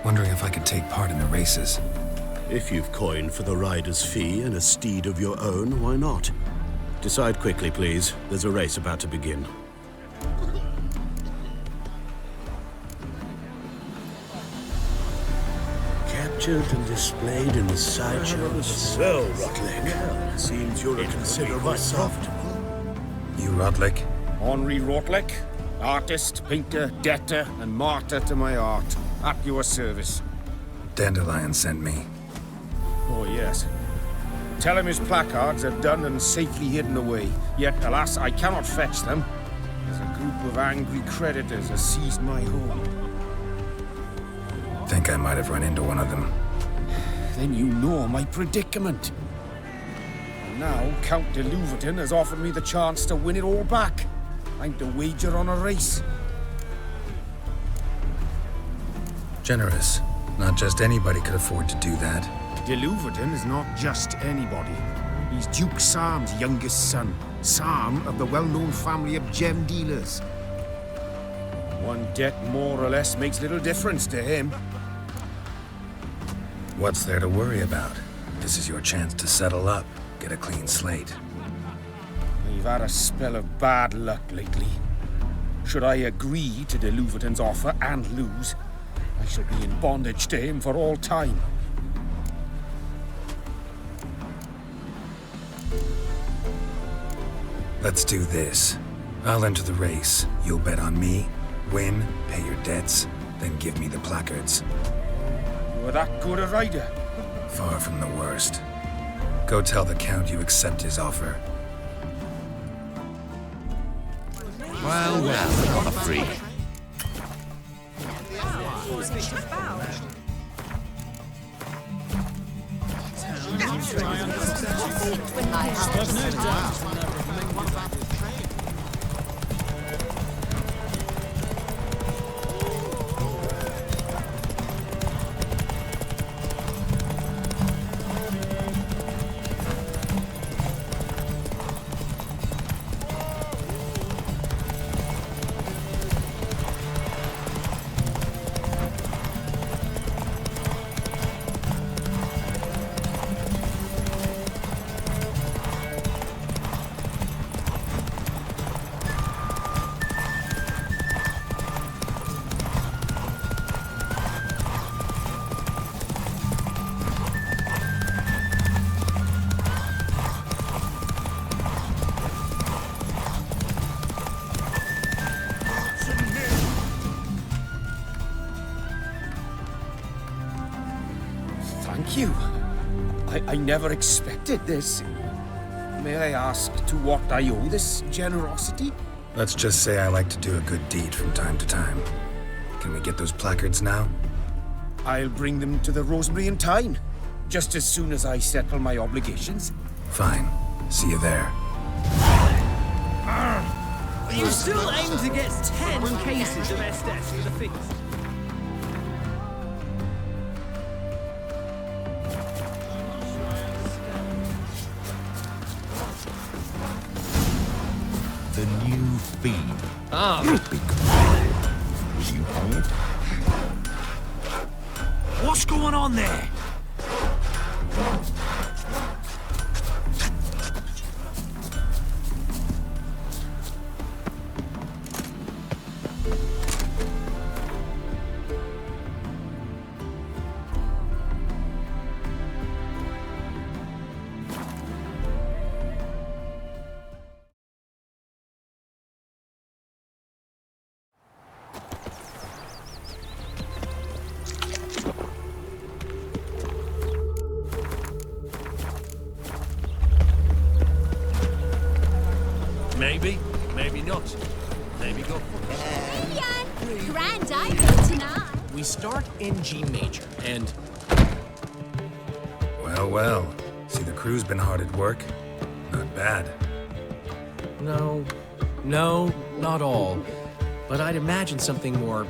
Wondering if I could take part in the races. If you've coined for the rider's fee and a steed of your own, why not? Decide quickly, please. There's a race about to begin. Captured and displayed in the sideshows. Well, Rotlick, seems you're a considerable soft. You Rotlick? Henri Rotlick, artist, painter, debtor, and martyr to my art. At your service. Dandelion sent me. Oh, yes. Tell him his placards are done and safely hidden away. Yet, alas, I cannot fetch them, as a group of angry creditors has seized my home. Think I might have run into one of them. Then you know my predicament. And now, Count de Louverton has offered me the chance to win it all back. I'm to wager on a race. Generous. Not just anybody could afford to do that. De Louverton is not just anybody. He's Duke Sam's youngest son. Sam of the well-known family of gem dealers. One debt more or less makes little difference to him. What's there to worry about? This is your chance to settle up, get a clean slate. I've had a spell of bad luck lately. Should I agree to de Louverton's offer and lose, I shall be in bondage to him for all time. Let's do this. I'll enter the race. You'll bet on me, win, pay your debts, then give me the placards. You are that good a rider? Far from the worst. Go tell the Count you accept his offer. Well, not a freak. I never expected this. May I ask to what I owe this generosity? Let's just say I like to do a good deed from time to time. Can we get those placards now? I'll bring them to the Rosemary in time, just as soon as I settle my obligations. Fine. See you there. You still aim to get 10 cases of SDS for the fees. The new feed. You heard? What's going on there? Maybe, maybe not. Maybe go. Hey, Jan! Grand idea tonight. We start in G major, and... Well, well. See, the crew's been hard at work. Not bad. No, not all. But I'd imagine something more,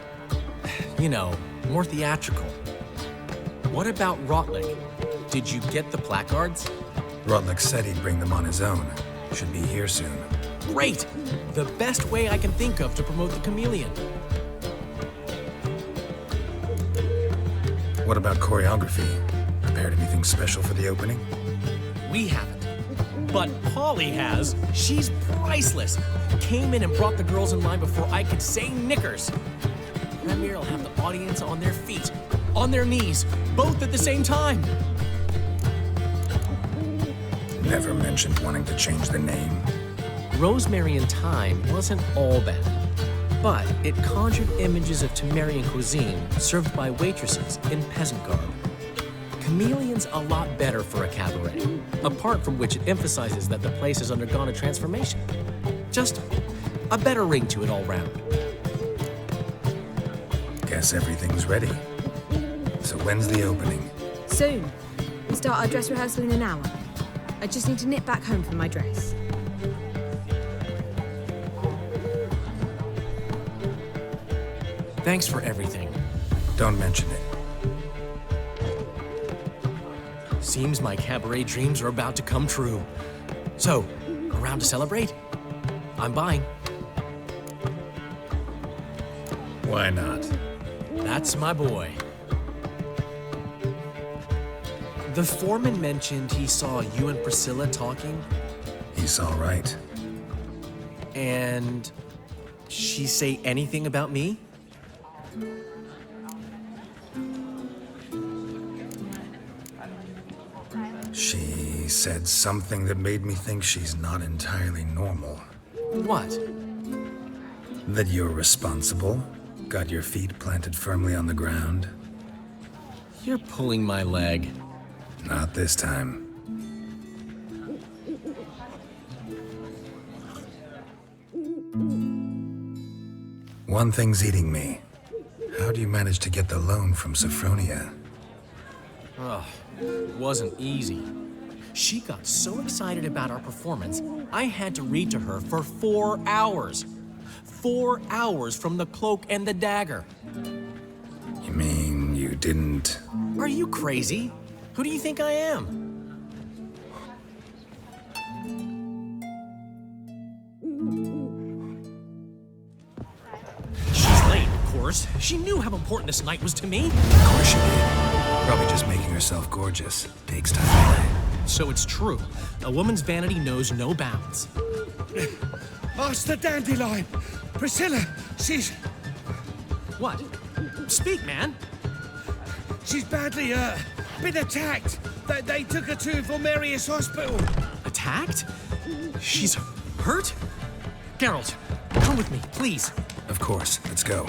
you know, more theatrical. What about Rotlick? Did you get the placards? Rotlick said he'd bring them on his own. Should be here soon. Great! The best way I can think of to promote the chameleon. What about choreography? Prepared anything special for the opening? We haven't. But Polly has. She's priceless. Came in and brought the girls in line before I could say knickers. Premier will have the audience on their feet, on their knees, both at the same time. Never mentioned wanting to change the name. Rosemary in Time wasn't all bad, but it conjured images of Temerian cuisine served by waitresses in peasant garb. Chameleon's a lot better for a cabaret, apart from which it emphasizes that the place has undergone a transformation. Just a better ring to it all round. Guess everything's ready. So when's the opening? Soon. We start our dress rehearsal in an hour. I just need to nip back home for my dress. Thanks for everything. Don't mention it. Seems my cabaret dreams are about to come true. So, around to celebrate? I'm buying. Why not? That's my boy. The foreman mentioned he saw you and Priscilla talking. He saw right. And she say anything about me? She said something that made me think she's not entirely normal. What? That you're responsible, got your feet planted firmly on the ground. You're pulling my leg. Not this time. One thing's eating me. How do you manage to get the loan from Sophronia? Ugh, wasn't easy. She got so excited about our performance, I had to read to her for 4 hours. 4 hours from the Cloak and the Dagger. You mean you didn't... Are you crazy? Who do you think I am? She's late, of course. She knew how important this night was to me. Of course she did. Probably just making herself gorgeous. Takes time away. So it's true. A woman's vanity knows no bounds. Master Dandelion! Priscilla, she's... What? Speak, man. She's badly, been attacked. They took her to Vulmerius Hospital. Attacked? She's hurt? Geralt, come with me, please. Of course. Let's go.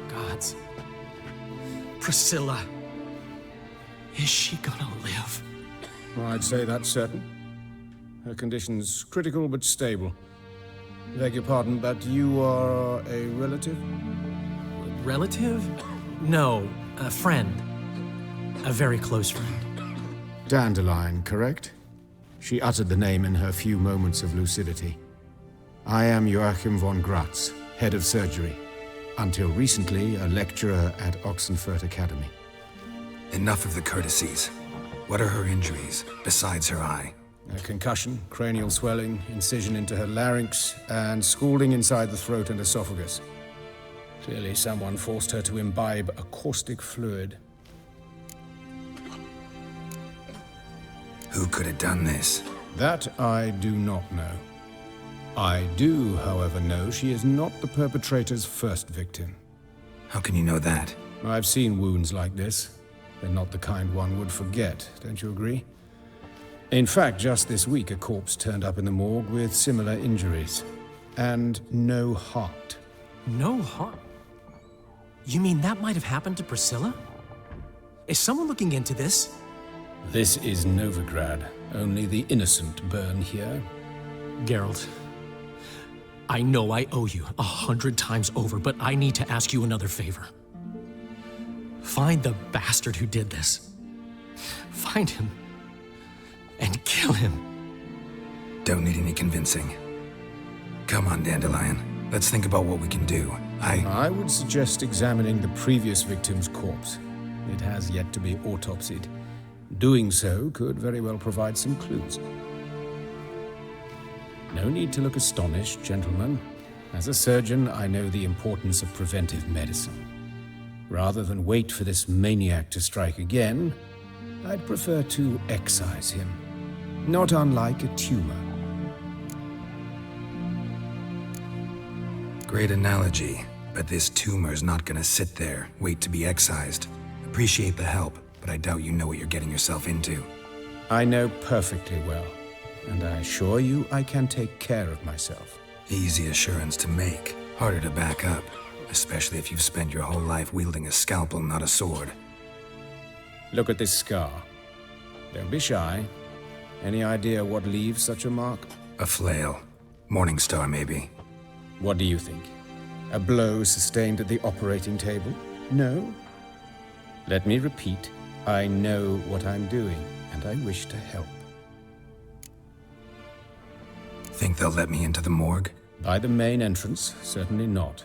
Gods. Priscilla. Is she gonna live? I'd say that's certain. Her condition's critical but stable. Beg your pardon, but you are a relative? Relative? No, a friend. A very close friend. Dandelion, correct? She uttered the name in her few moments of lucidity. I am Joachim von Gratz, head of surgery. Until recently, a lecturer at Oxenfurt Academy. Enough of the courtesies. What are her injuries, besides her eye? A concussion, cranial swelling, incision into her larynx, and scalding inside the throat and esophagus. Clearly someone forced her to imbibe a caustic fluid. Who could have done this? That I do not know. I do, however, know she is not the perpetrator's first victim. How can you know that? I've seen wounds like this. They're not the kind one would forget, don't you agree? In fact, just this week, a corpse turned up in the morgue with similar injuries. And no heart. No heart? You mean that might have happened to Priscilla? Is someone looking into this? This is Novigrad. Only the innocent burn here. Geralt, I know I owe you 100 times over, but I need to ask you another favor. Find the bastard who did this. Find him. And kill him. Don't need any convincing. Come on, Dandelion. Let's think about what we can do. I would suggest examining the previous victim's corpse. It has yet to be autopsied. Doing so could very well provide some clues. No need to look astonished, gentlemen. As a surgeon, I know the importance of preventive medicine. Rather than wait for this maniac to strike again, I'd prefer to excise him. Not unlike a tumor. Great analogy, but this tumor's not gonna sit there, wait to be excised. Appreciate the help, but I doubt you know what you're getting yourself into. I know perfectly well, and I assure you I can take care of myself. Easy assurance to make, harder to back up, especially if you've spent your whole life wielding a scalpel, not a sword. Look at this scar. Don't be shy. Any idea what leaves such a mark? A flail. Morningstar, maybe. What do you think? A blow sustained at the operating table? No? Let me repeat. I know what I'm doing, and I wish to help. Think they'll let me into the morgue? By the main entrance, certainly not.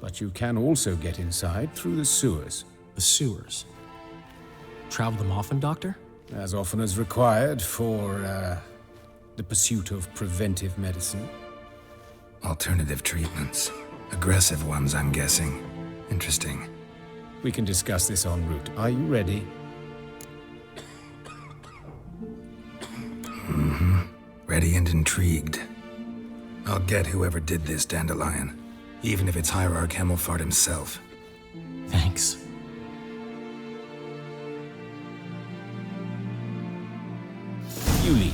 But you can also get inside through the sewers. The sewers? Travel them often, Doctor? As often as required for, the pursuit of preventive medicine. Alternative treatments. Aggressive ones, I'm guessing. Interesting. We can discuss this en route. Are you ready? Mm-hmm. Ready and intrigued. I'll get whoever did this, Dandelion. Even if it's Hierarch Hemmelfart himself. Thanks. You lead.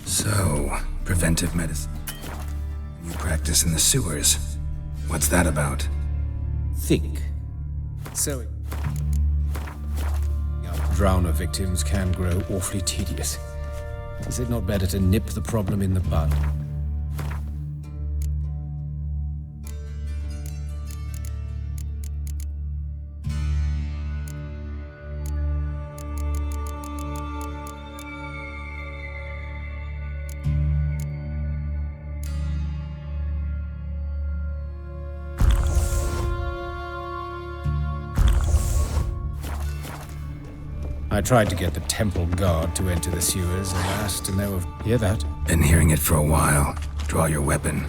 So, preventive medicine. You practice in the sewers. What's that about? Think. So, drowner victims can grow awfully tedious. Is it not better to nip the problem in the bud? I tried to get the temple guard to enter the sewers and asked to know of... Hear that? Been hearing it for a while. Draw your weapon.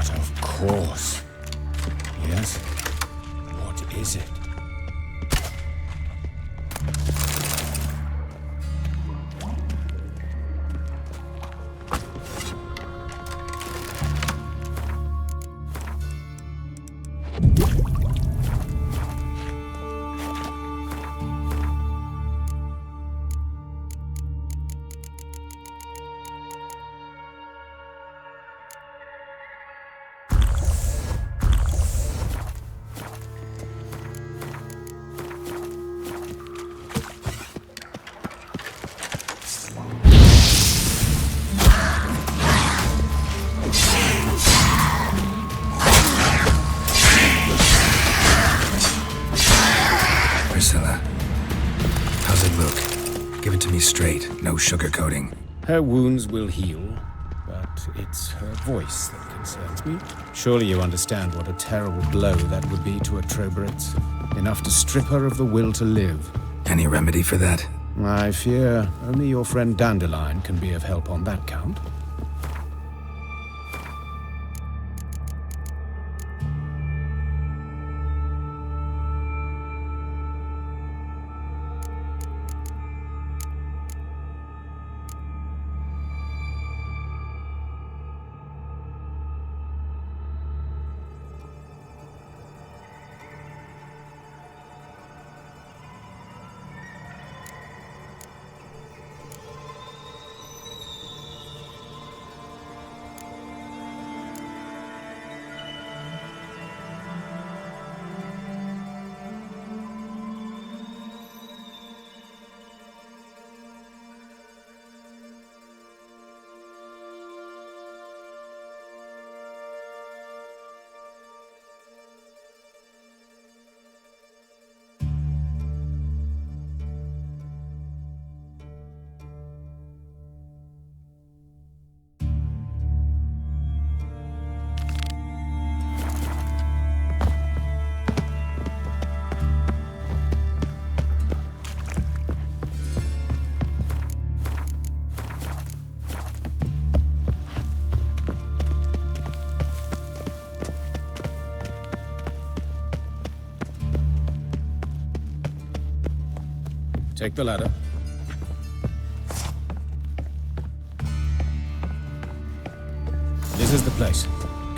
But of course. Yes? What is it? Straight, no sugarcoating. Her wounds will heal, but it's her voice that concerns me. Surely you understand what a terrible blow that would be to a Trobritz. Enough to strip her of the will to live. Any remedy for that? I fear only your friend Dandelion can be of help on that count. Take the ladder. This is the place.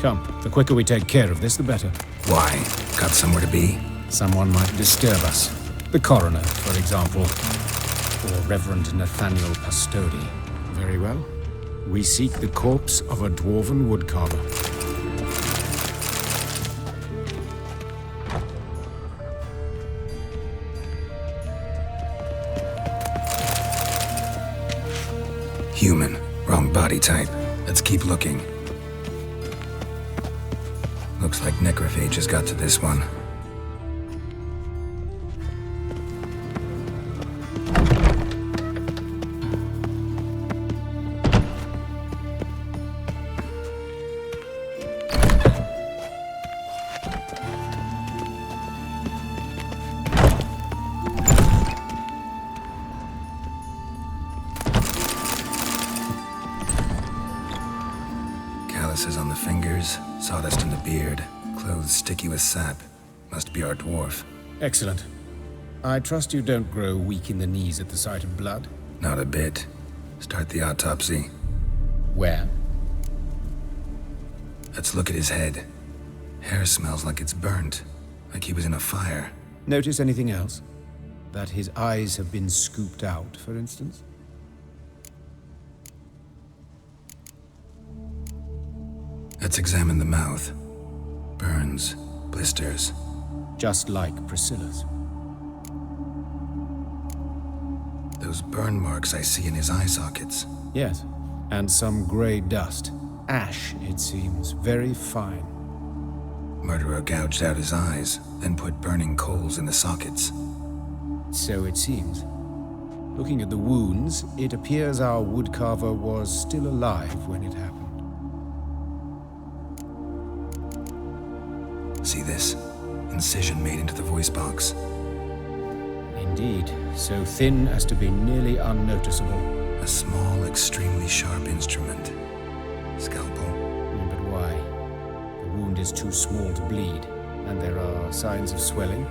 Come, the quicker we take care of this, the better. Why? Got somewhere to be? Someone might disturb us. The coroner, for example. Or Reverend Nathaniel Pastodi. Very well. We seek the corpse of a dwarven woodcarver. Human. Wrong body type. Let's keep looking. Looks like necrophages got to this one. Calluses on the fingers, sawdust in the beard, clothes sticky with sap. Must be our dwarf. Excellent. I trust you don't grow weak in the knees at the sight of blood? Not a bit. Start the autopsy. Where? Let's look at his head. Hair smells like it's burnt, like he was in a fire. Notice anything else? That his eyes have been scooped out, for instance? Let's examine the mouth. Burns, blisters. Just like Priscilla's. Those burn marks I see in his eye sockets. Yes, and some grey dust. Ash, it seems, very fine. Murderer gouged out his eyes, then put burning coals in the sockets. So it seems. Looking at the wounds, it appears our woodcarver was still alive when it happened. See this? Incision made into the voice box. Indeed, so thin as to be nearly unnoticeable. A small, extremely sharp instrument. Scalpel. But why? is too small to bleed, and there are signs of swelling.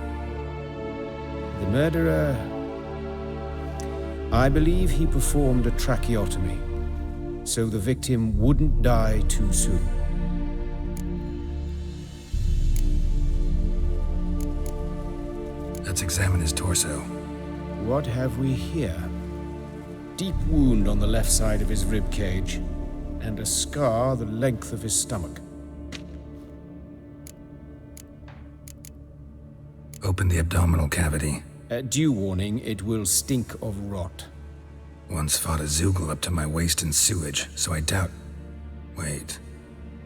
The murderer... I believe he performed a tracheotomy, so the victim wouldn't die too soon. Let's examine his torso. What have we here? Deep wound on the left side of his rib cage, and a scar the length of his stomach. Open the abdominal cavity. Due warning, it will stink of rot. Once fought a Zoogle up to my waist in sewage, so I doubt... Wait.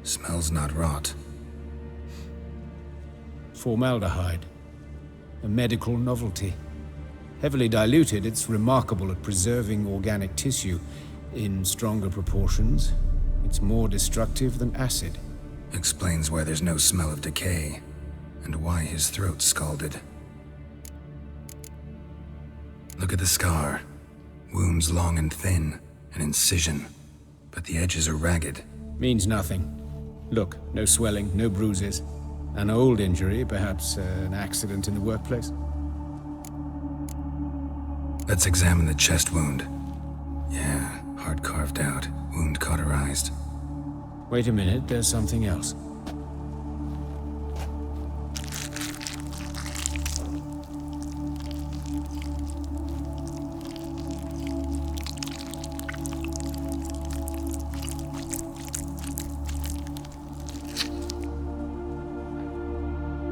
Smells not rot. Formaldehyde. A medical novelty. Heavily diluted, it's remarkable at preserving organic tissue. In stronger proportions, it's more destructive than acid. Explains why there's no smell of decay, and why his throat's scalded. Look at the scar. Wound's long and thin, an incision, but the edges are ragged. Means nothing. Look, no swelling, no bruises. An old injury, perhaps an accident in the workplace. Let's examine the chest wound. Yeah, heart carved out, wound cauterized. Wait a minute, there's something else.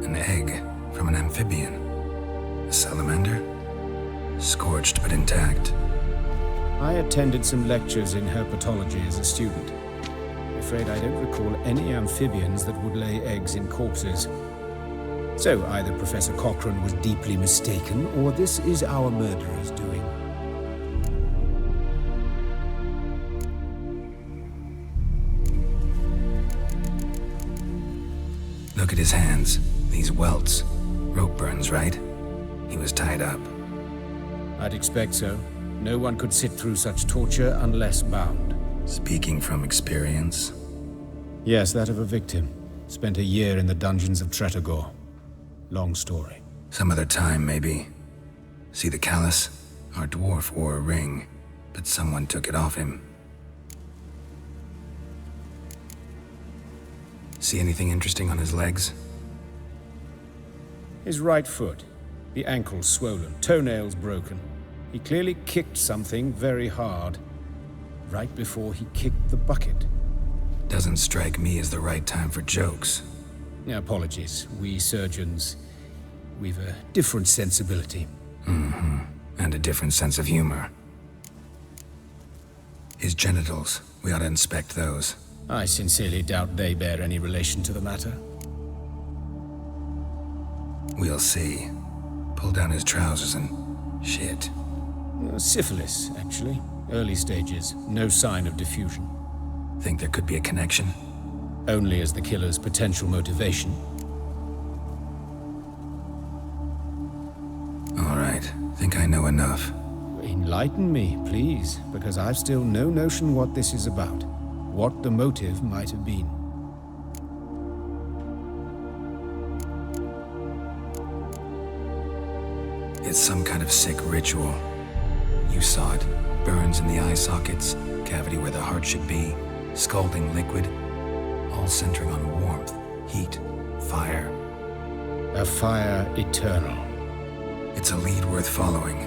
An egg from an amphibian. A salamander? Scorched but intact. I attended some lectures in herpetology as a student. I'm afraid I don't recall any amphibians that would lay eggs in corpses. So either Professor Cochrane was deeply mistaken, or this is our murderer's doing. Look at his hands. These welts. Rope burns, right? He was tied up. I'd expect so. No one could sit through such torture unless bound. Speaking from experience? Yes, that of a victim. Spent a year in the dungeons of Tretogor. Long story. Some other time, maybe. See the callus? Our dwarf wore a ring, but someone took it off him. See anything interesting on his legs? His right foot. The ankle swollen, toenails broken. He clearly kicked something very hard, right before he kicked the bucket. Doesn't strike me as the right time for jokes. Apologies. We surgeons, we've a different sensibility. Mm-hmm. And a different sense of humor. His genitals, we ought to inspect those. I sincerely doubt they bear any relation to the matter. We'll see. Pull down his trousers and... shit. Syphilis, actually. Early stages. No sign of diffusion. Think there could be a connection? Only as the killer's potential motivation. All right. Think I know enough. Enlighten me, please, because I've still no notion what this is about. What the motive might have been. It's some kind of sick ritual. You saw it. Burns in the eye sockets, cavity where the heart should be, scalding liquid, all centering on warmth, heat, fire. A fire eternal. It's a lead worth following.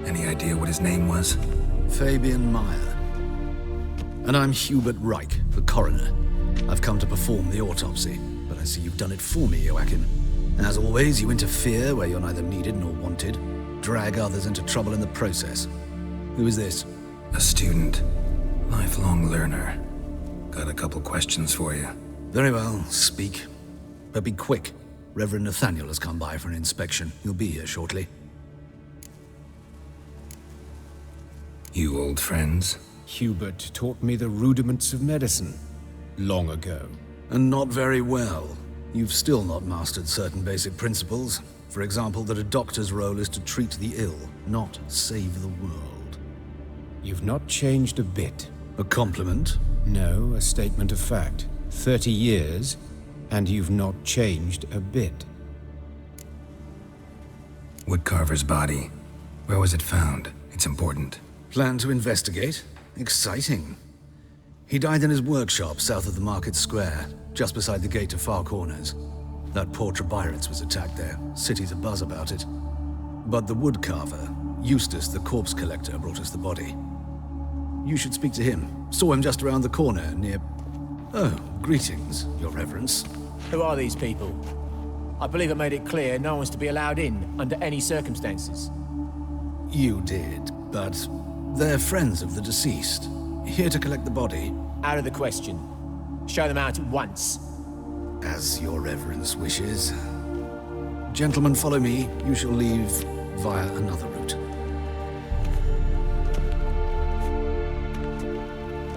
Any idea what his name was? Fabian Meyer. And I'm Hubert Reich, the coroner. I've come to perform the autopsy, but I see you've done it for me, Joachim. As always, you interfere where you're neither needed nor wanted, drag others into trouble in the process. Who is this? A student. Lifelong learner. Got a couple questions for you. Very well, speak. But be quick. Reverend Nathaniel has come by for an inspection. He'll be here shortly. You old friends? Hubert taught me the rudiments of medicine. Long ago. And not very well. You've still not mastered certain basic principles. For example, that a doctor's role is to treat the ill, not save the world. You've not changed a bit. A compliment? No, a statement of fact. 30 years, And you've not changed a bit. Woodcarver's body. Where was it found? It's important. Plan to investigate? Exciting. He died in his workshop south of the market square, just beside the gate to Far Corners. That poor Trebiritz was attacked there. City's abuzz about it. But the woodcarver, Eustace the corpse collector, brought us the body. You should speak to him. Saw him just around the corner near... Oh, greetings, Your Reverence. Who are these people? I believe I made it clear no one's to be allowed in under any circumstances. You did, but they're friends of the deceased. Here to collect the body. Out of the question. Show them out at once. As Your Reverence wishes. Gentlemen, follow me. You shall leave via another route.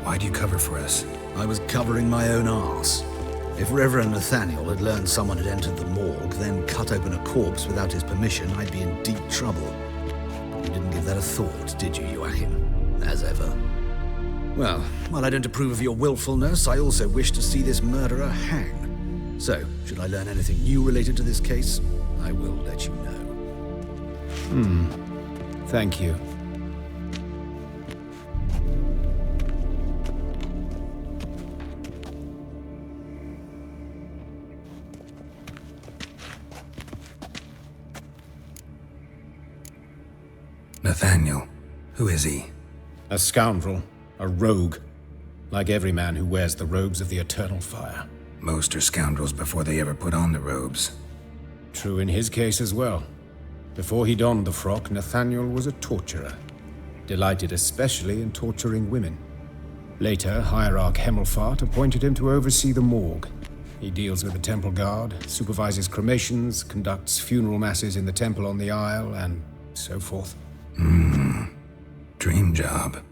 Why'd you cover for us? I was covering my own arse. If Reverend Nathaniel had learned someone had entered the morgue, then cut open a corpse without his permission, I'd be in deep trouble. You didn't give that a thought, did you, Joachim? As ever. Well, while I don't approve of your willfulness, I also wish to see this murderer hang. So, should I learn anything new related to this case, I will let you know. Thank you. Nathaniel. Who is he? A scoundrel. A rogue. Like every man who wears the robes of the eternal fire. Most are scoundrels before they ever put on the robes. True in his case as well. Before he donned the frock, Nathaniel was a torturer. Delighted especially in torturing women. Later, Hierarch Hemmelfart appointed him to oversee the morgue. He deals with the temple guard, supervises cremations, conducts funeral masses in the temple on the Isle, and so forth. Dream job.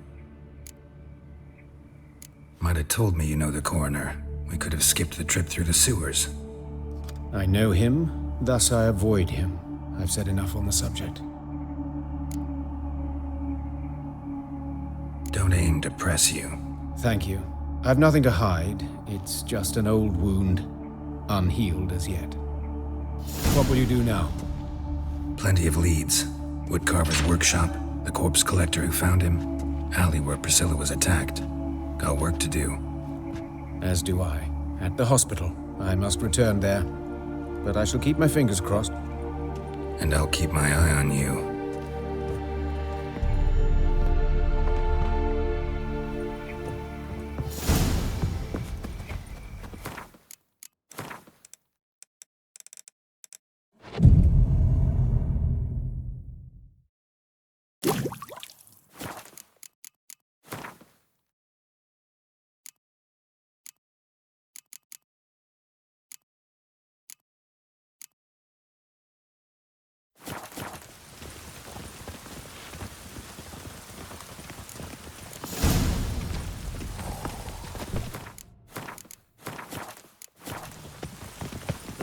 Might have told me you know the coroner. We could have skipped the trip through the sewers. I know him, thus I avoid him. I've said enough on the subject. Don't aim to press you. Thank you. I've nothing to hide. It's just an old wound, unhealed as yet. What will you do now? Plenty of leads. Woodcarver's workshop, the corpse collector who found him, alley where Priscilla was attacked. Got work to do. As do I. At the hospital. I must return there. But I shall keep my fingers crossed. And I'll keep my eye on you.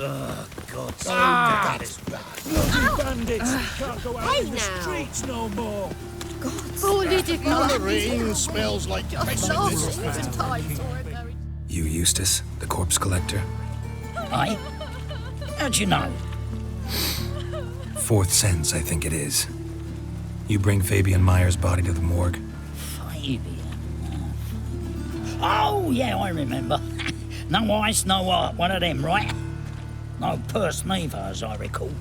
Oh, God. That is bad. Bloody bandits! Can't go out in the streets no more. Marine smells like piss in this town. You Eustace, the corpse collector? Aye? How'd you know? Fourth sense, I think it is. You bring Fabian Meyer's body to the morgue? Fabian? Oh, yeah, I remember. No eyes, no art, one of them, right? No purse neither, as I recall.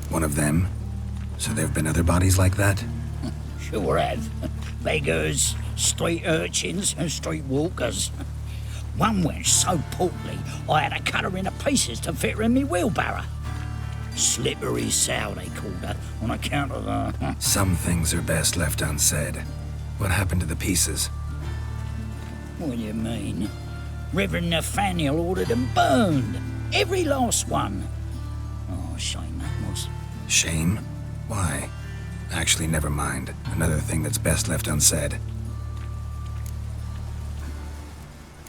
One of them? So there have been other bodies like that? Sure have. Beggars, street urchins, and street walkers. One went so portly, I had to cut her into pieces to fit her in me wheelbarrow. Slippery sow, they called her, on account of her. Some things are best left unsaid. What happened to the pieces? What do you mean? Reverend Nathaniel ordered them burned. Every last one. Oh, shame that was. Shame? Why? Actually, never mind. Another thing that's best left unsaid.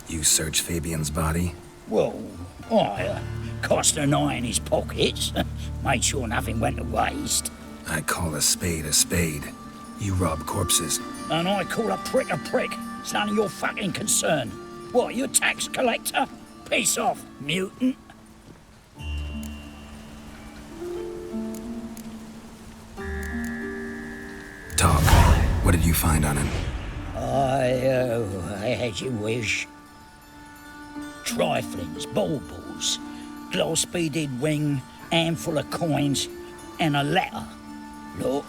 You searched Fabian's body? Well, I cast an eye in his pockets. Made sure nothing went to waste. I call a spade a spade. You rob corpses. And I call a prick a prick. It's none of your fucking concern. What, you tax collector? Piss off, mutant. Talk. What did you find on him? As you wish. Triflings, baubles, glass-beaded ring, handful of coins, and a letter. Look,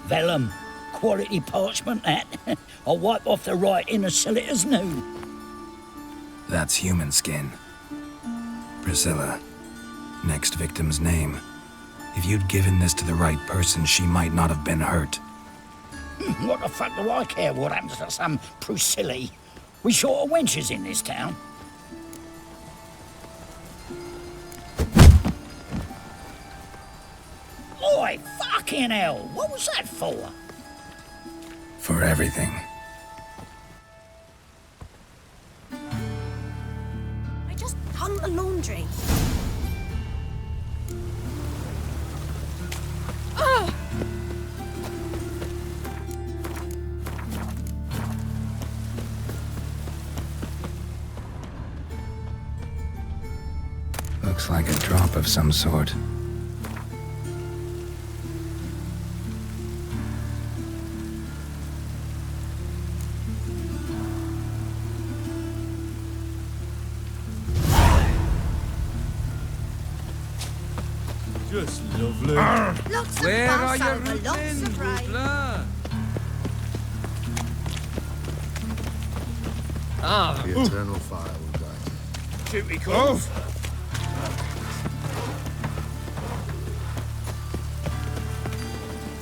vellum, quality parchment, that. I'll wipe off the writing and sell it as new. That's human skin. Priscilla. Next victim's name. If you'd given this to the right person, she might not have been hurt. What the fuck do I care what happens to some Priscilla? We short of wenches in this town. Oi, fucking hell! What was that for? For everything. I just hung the laundry. Ah! Looks like a drop of some sort. Just lovely. Lots of Where are fuss you over lots of rain. The eternal fire will guide you. Duty calls.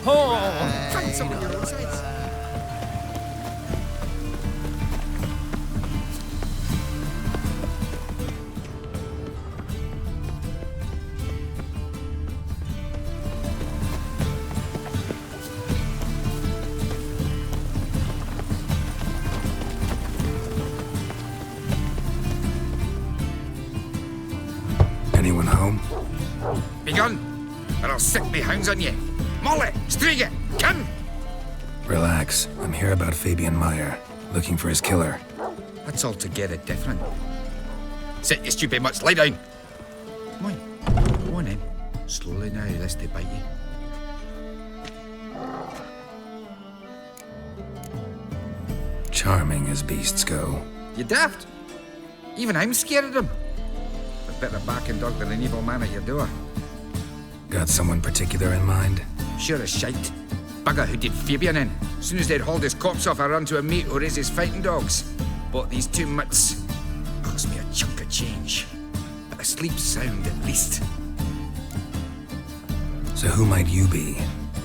Oh, thanks on your insides. Anyone home? Begun, or I'll sick me hounds on you. Molly, Striga, come! Relax. I'm here about Fabian Meyer, looking for his killer. That's altogether different. Sit, you stupid mutts, lie down. Come on, go on then. Slowly now, lest they bite you. Charming as beasts go. You daft? Even I'm scared of them. A better barking dog than an evil man at your door. Got someone particular in mind? Sure as shite. Bugger who did Fabian in. As soon as they'd hauled his corpse off, I run to a mate who raises fighting dogs. Bought these two mutts. Cost me a chunk of change. But I sleep sound at least. So who might you be?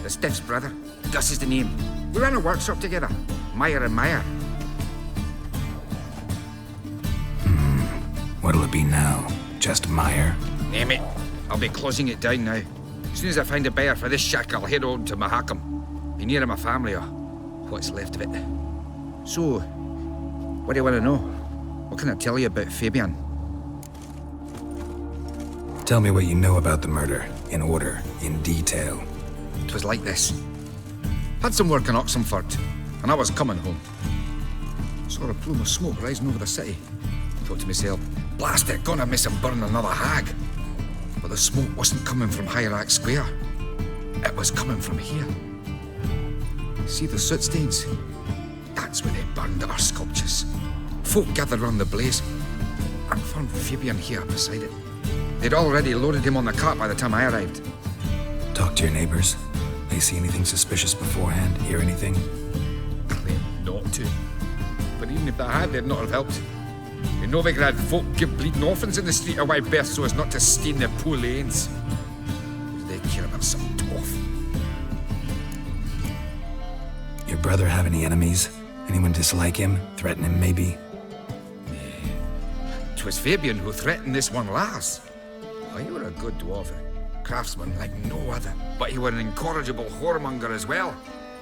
The Stiff's brother. Gus is the name. We ran a workshop together. Meyer and Meyer. What'll it be now? Just Meyer? Name it. I'll be closing it down now. As soon as I find a buyer for this shack, I'll head on to Mahakam. Be near my family, or what's left of it. So, what do you want to know? What can I tell you about Fabian? Tell me what you know about the murder, in order, in detail. It was like this. Had some work in Oxenford, and I was coming home. Saw a plume of smoke rising over the city. Thought to myself, blast it, gonna miss him burn another hag. But the smoke wasn't coming from Hierarch Square. It was coming from here. See the soot stains? That's where they burned our sculptures. Folk gathered round the blaze. I found Fabian here beside it. They'd already loaded him on the cart by the time I arrived. Talk to your neighbors. They see anything suspicious beforehand? Hear anything? Claimed not to. But even if they had, they'd not have helped. In Novigrad, folk give bleeding orphans in the street a wide berth so as not to stain their poor lanes. They care about some toff. Your brother have any enemies? Anyone dislike him? Threaten him, maybe? 'Twas Fabian who threatened this one last. Oh, you were a good dwarf, craftsman like no other. But you were an incorrigible whoremonger as well.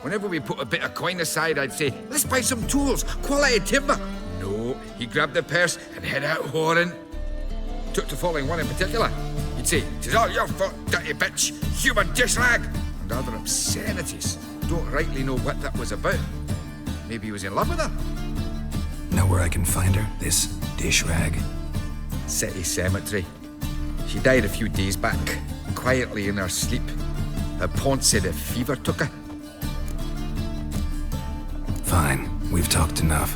Whenever we put a bit of coin aside, I'd say, let's buy some tools, quality timber. No, he grabbed the purse and head out whoring. Took to following one in particular. He'd say, "'Tis all your fault, dirty bitch, human dish rag," and other obscenities. Don't rightly know what that was about. Maybe he was in love with her. Know where I can find her? This dish rag? City cemetery. She died a few days back, quietly in her sleep. Her pont said the fever took her. Fine, we've talked enough.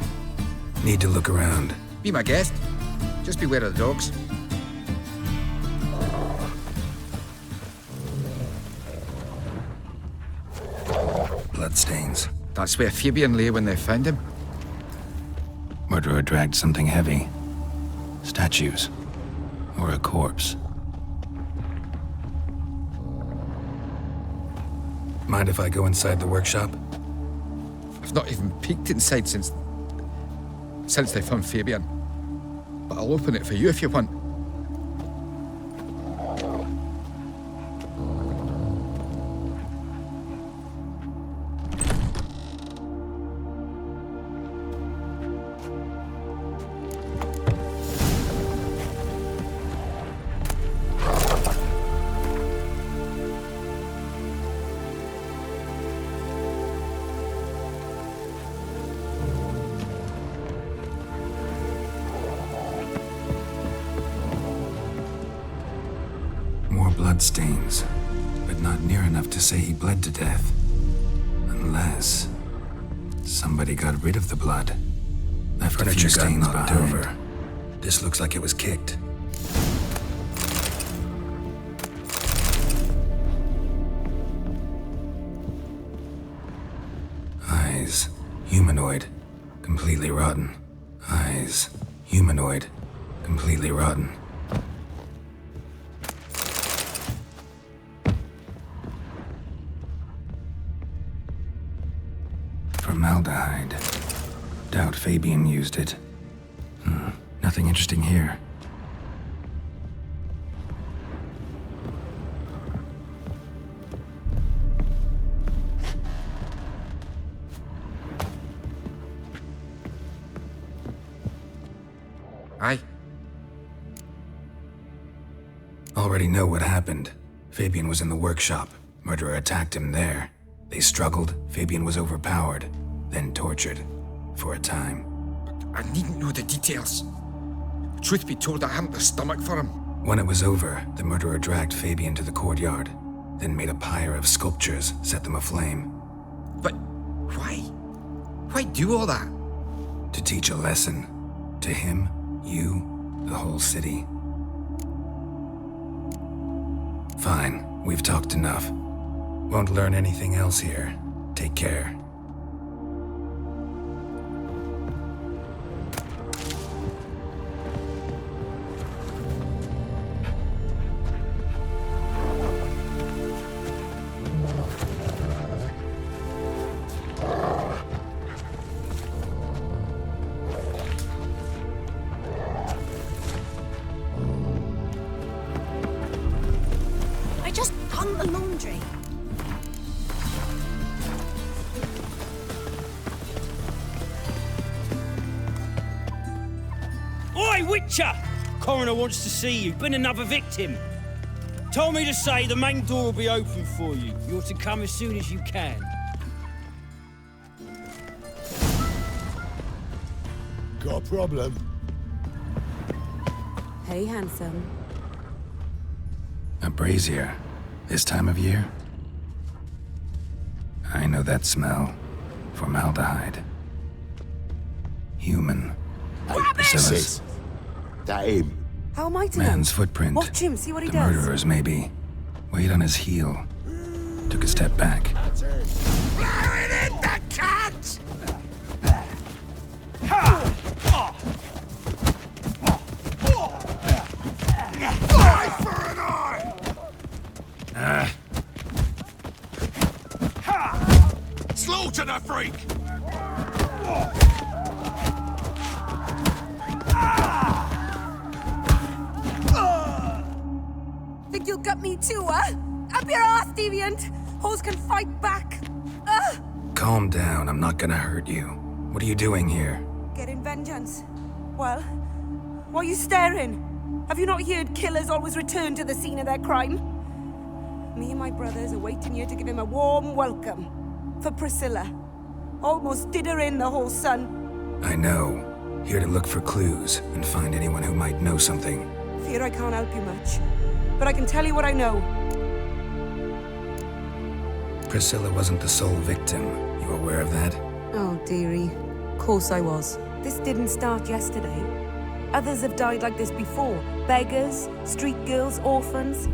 Need to look around. Be my guest. Just beware of the dogs. Bloodstains. That's where Fabian lay when they found him. Murderer dragged something heavy. Statues. Or a corpse. Mind if I go inside the workshop? I've not even peeked inside since they found Fabian. But I'll open it for you if you want. Bloodstains, but not near enough to say he bled to death. Unless somebody got rid of the blood. Left a few stains behind. Over. This looks like it was kicked. Eyes, humanoid, completely rotten. Eyes, humanoid, completely rotten. Formaldehyde. Doubt Fabian used it. Nothing interesting here. Aye. Already know what happened. Fabian was in the workshop. Murderer attacked him there. They struggled. Fabian was overpowered, then tortured. For a time. I needn't know the details. Truth be told, I haven't the stomach for him. When it was over, the murderer dragged Fabian to the courtyard, then made a pyre of sculptures, set them aflame. But why? Why do all that? To teach a lesson. To him, you, the whole city. Fine, we've talked enough. Won't learn anything else here. Take care. I just hung the laundry. Oi, Witcher! Coroner wants to see you. Been another victim. Told me to say the main door will be open for you. You're to come as soon as you can. Got a problem? Hey, handsome. A brazier. This time of year? I know that smell. Formaldehyde. Human. Bacillus. That him? How am I to Man's know? footprint. Watch him, see what he The does. murderer's, maybe. Weight on his heel. Took a step back. Blow it in the cunt! Eye for an eye! Slaughter the freak! Think you'll gut me too, huh? Up your ass, deviant! Hoes can fight back! Calm down, I'm not gonna hurt you. What are you doing here? Getting vengeance. Well, why are you staring? Have you not heard killers always return to the scene of their crime? Me and my brothers are waiting here to give him a warm welcome. For Priscilla. Almost did her in, the whole son. I know. Here to look for clues and find anyone who might know something. Fear I can't help you much, but I can tell you what I know. Priscilla wasn't the sole victim. You aware of that? Oh, dearie. Of course I was. This didn't start yesterday. Others have died like this before. Beggars, street girls, orphans.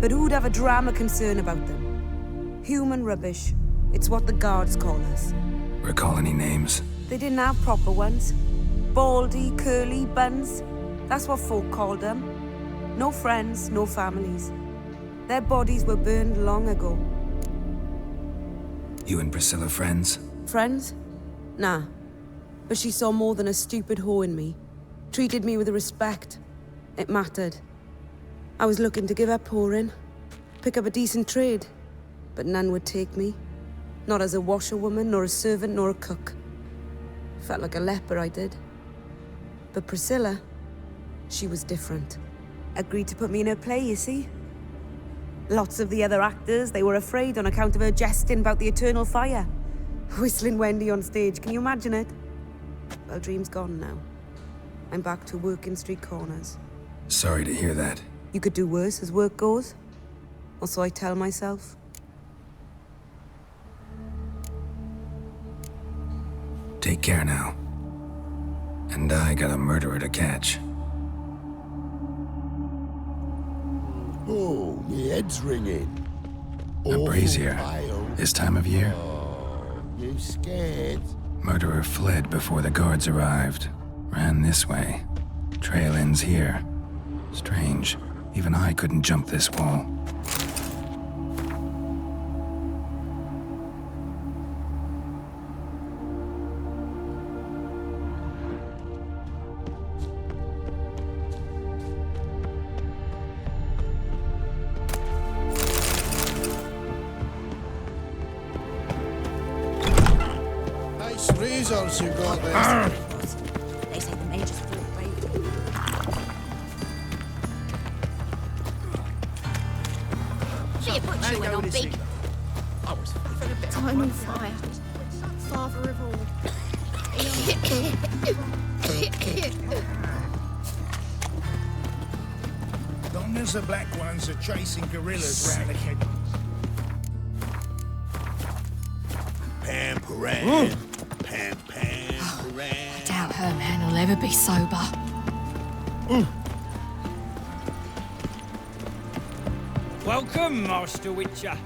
But who'd have a drama concern about them? Human rubbish. It's what the guards call us. Recall any names? They didn't have proper ones. Baldy, curly, buns. That's what folk called them. No friends, no families. Their bodies were burned long ago. You and Priscilla friends? Friends? Nah. But she saw more than a stupid whore in me. Treated me with respect. It mattered. I was looking to give up whoring. Pick up a decent trade. But none would take me. Not as a washerwoman, nor a servant, nor a cook. Felt like a leper, I did. But Priscilla, she was different. Agreed to put me in her play, you see? Lots of the other actors, they were afraid on account of her jesting about the eternal fire. Whistling Wendy on stage, can you imagine it? Well, dream's gone now. I'm back to working street corners. Sorry to hear that. You could do worse as work goes. Or so I tell myself. Take care now. And I got a murderer to catch. Oh, my head's ringing. A brazier. This time of year? You scared? Murderer fled before the guards arrived. Ran this way. Trail ends here. Strange. Even I couldn't jump this wall. Nice razors you got there. They say the major's full of bravery. She put you in on big. Time on fire. Father of all. Long as the black ones are chasing gorillas round the canyons. Pam-paran, pam-pam-paran. I doubt her man will ever be sober. Welcome, Master Witcher.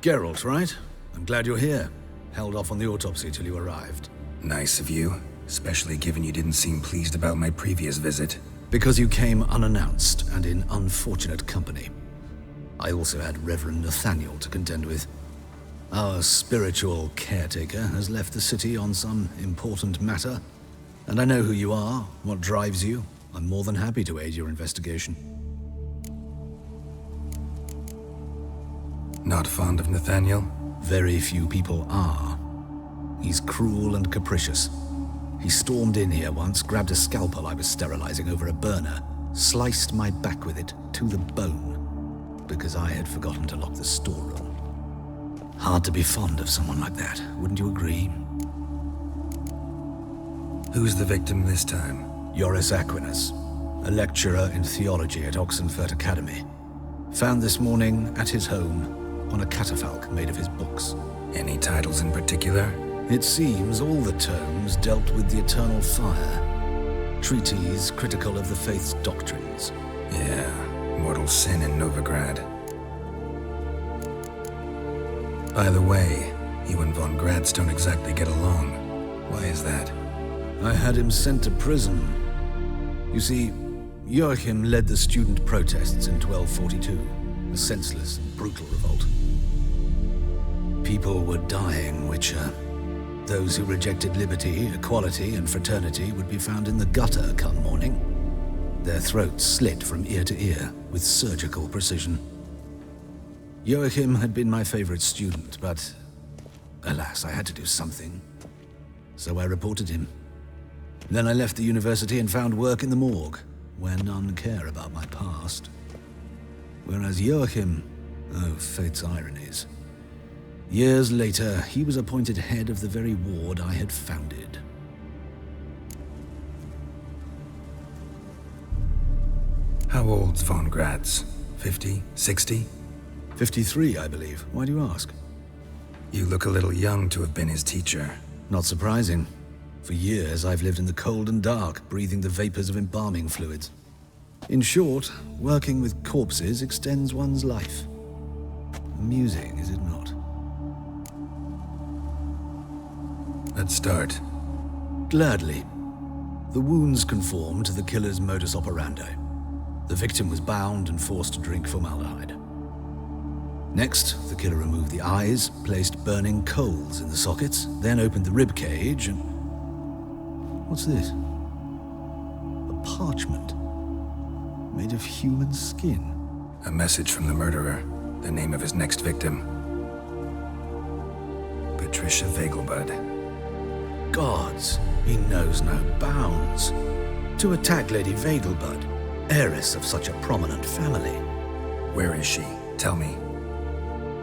Geralt, right? I'm glad you're here. Held off on the autopsy till you arrived. Nice of you, especially given you didn't seem pleased about my previous visit. Because you came unannounced and in unfortunate company. I also had Reverend Nathaniel to contend with. Our spiritual caretaker has left the city on some important matter, and I know who you are, what drives you. I'm more than happy to aid your investigation. Not fond of Nathaniel? Very few people are. He's cruel and capricious. He stormed in here once, grabbed a scalpel I was sterilizing over a burner, sliced my back with it to the bone, because I had forgotten to lock the storeroom. Hard to be fond of someone like that, wouldn't you agree? Who's the victim this time? Joris Aquinas, a lecturer in theology at Oxenfurt Academy. Found this morning at his home on a catafalque made of his books. Any titles in particular? It seems all the tomes dealt with the eternal fire. Treatises critical of the faith's doctrines. Yeah, mortal sin in Novigrad. By the way, you and von Grad don't exactly get along. Why is that? I had him sent to prison. You see, Joachim led the student protests in 1242, a senseless and brutal revolt. People were dying, Witcher. Those who rejected liberty, equality, and fraternity would be found in the gutter come morning. Their throats slit from ear to ear with surgical precision. Joachim had been my favorite student, but alas, I had to do something. So I reported him. Then I left the university and found work in the morgue, where none care about my past. Whereas Joachim, oh, fate's ironies, Years later, he was appointed head of the very ward I had founded. How old's von Graz? 50? 60? 53, I believe. Why do you ask? You look a little young to have been his teacher. Not surprising. For years, I've lived in the cold and dark, breathing the vapors of embalming fluids. In short, working with corpses extends one's life. Amusing, is it not? Let's start. Gladly. The wounds conform to the killer's modus operandi. The victim was bound and forced to drink formaldehyde. Next, the killer removed the eyes, placed burning coals in the sockets, then opened the rib cage and... What's this? A parchment made of human skin. A message from the murderer. The name of his next victim. Patricia Vegelbud. Gods, he knows no bounds. To attack Lady Vegelbud, heiress of such a prominent family. Where is she? Tell me.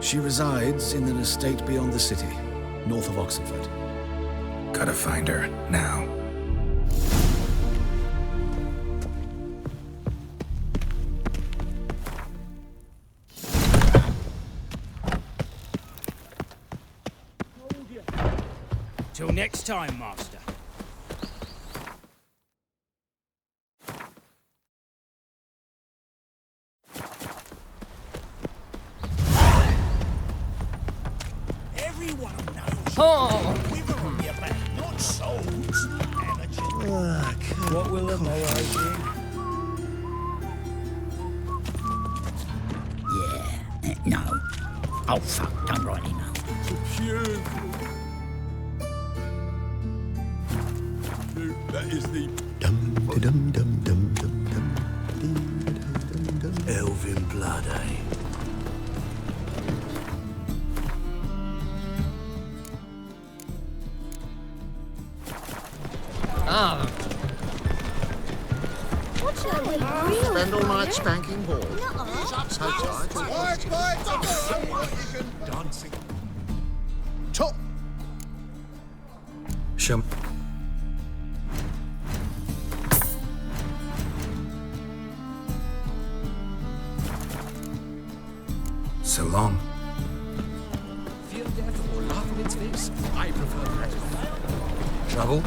She resides in an estate beyond the city, north of Oxenford. Gotta find her, now. Till next time, Master. Everyone knows quiver on your back, not souls. What will the morrow bring? Yeah, no. Oh, fuck, don't rightly know. That is the elven blood, eh? Ah. What's that with real? Spend all night spanking balls. So tight. Dancing. Top. Show me. So long. Fear death or laugh in its face. I prefer that. Trouble?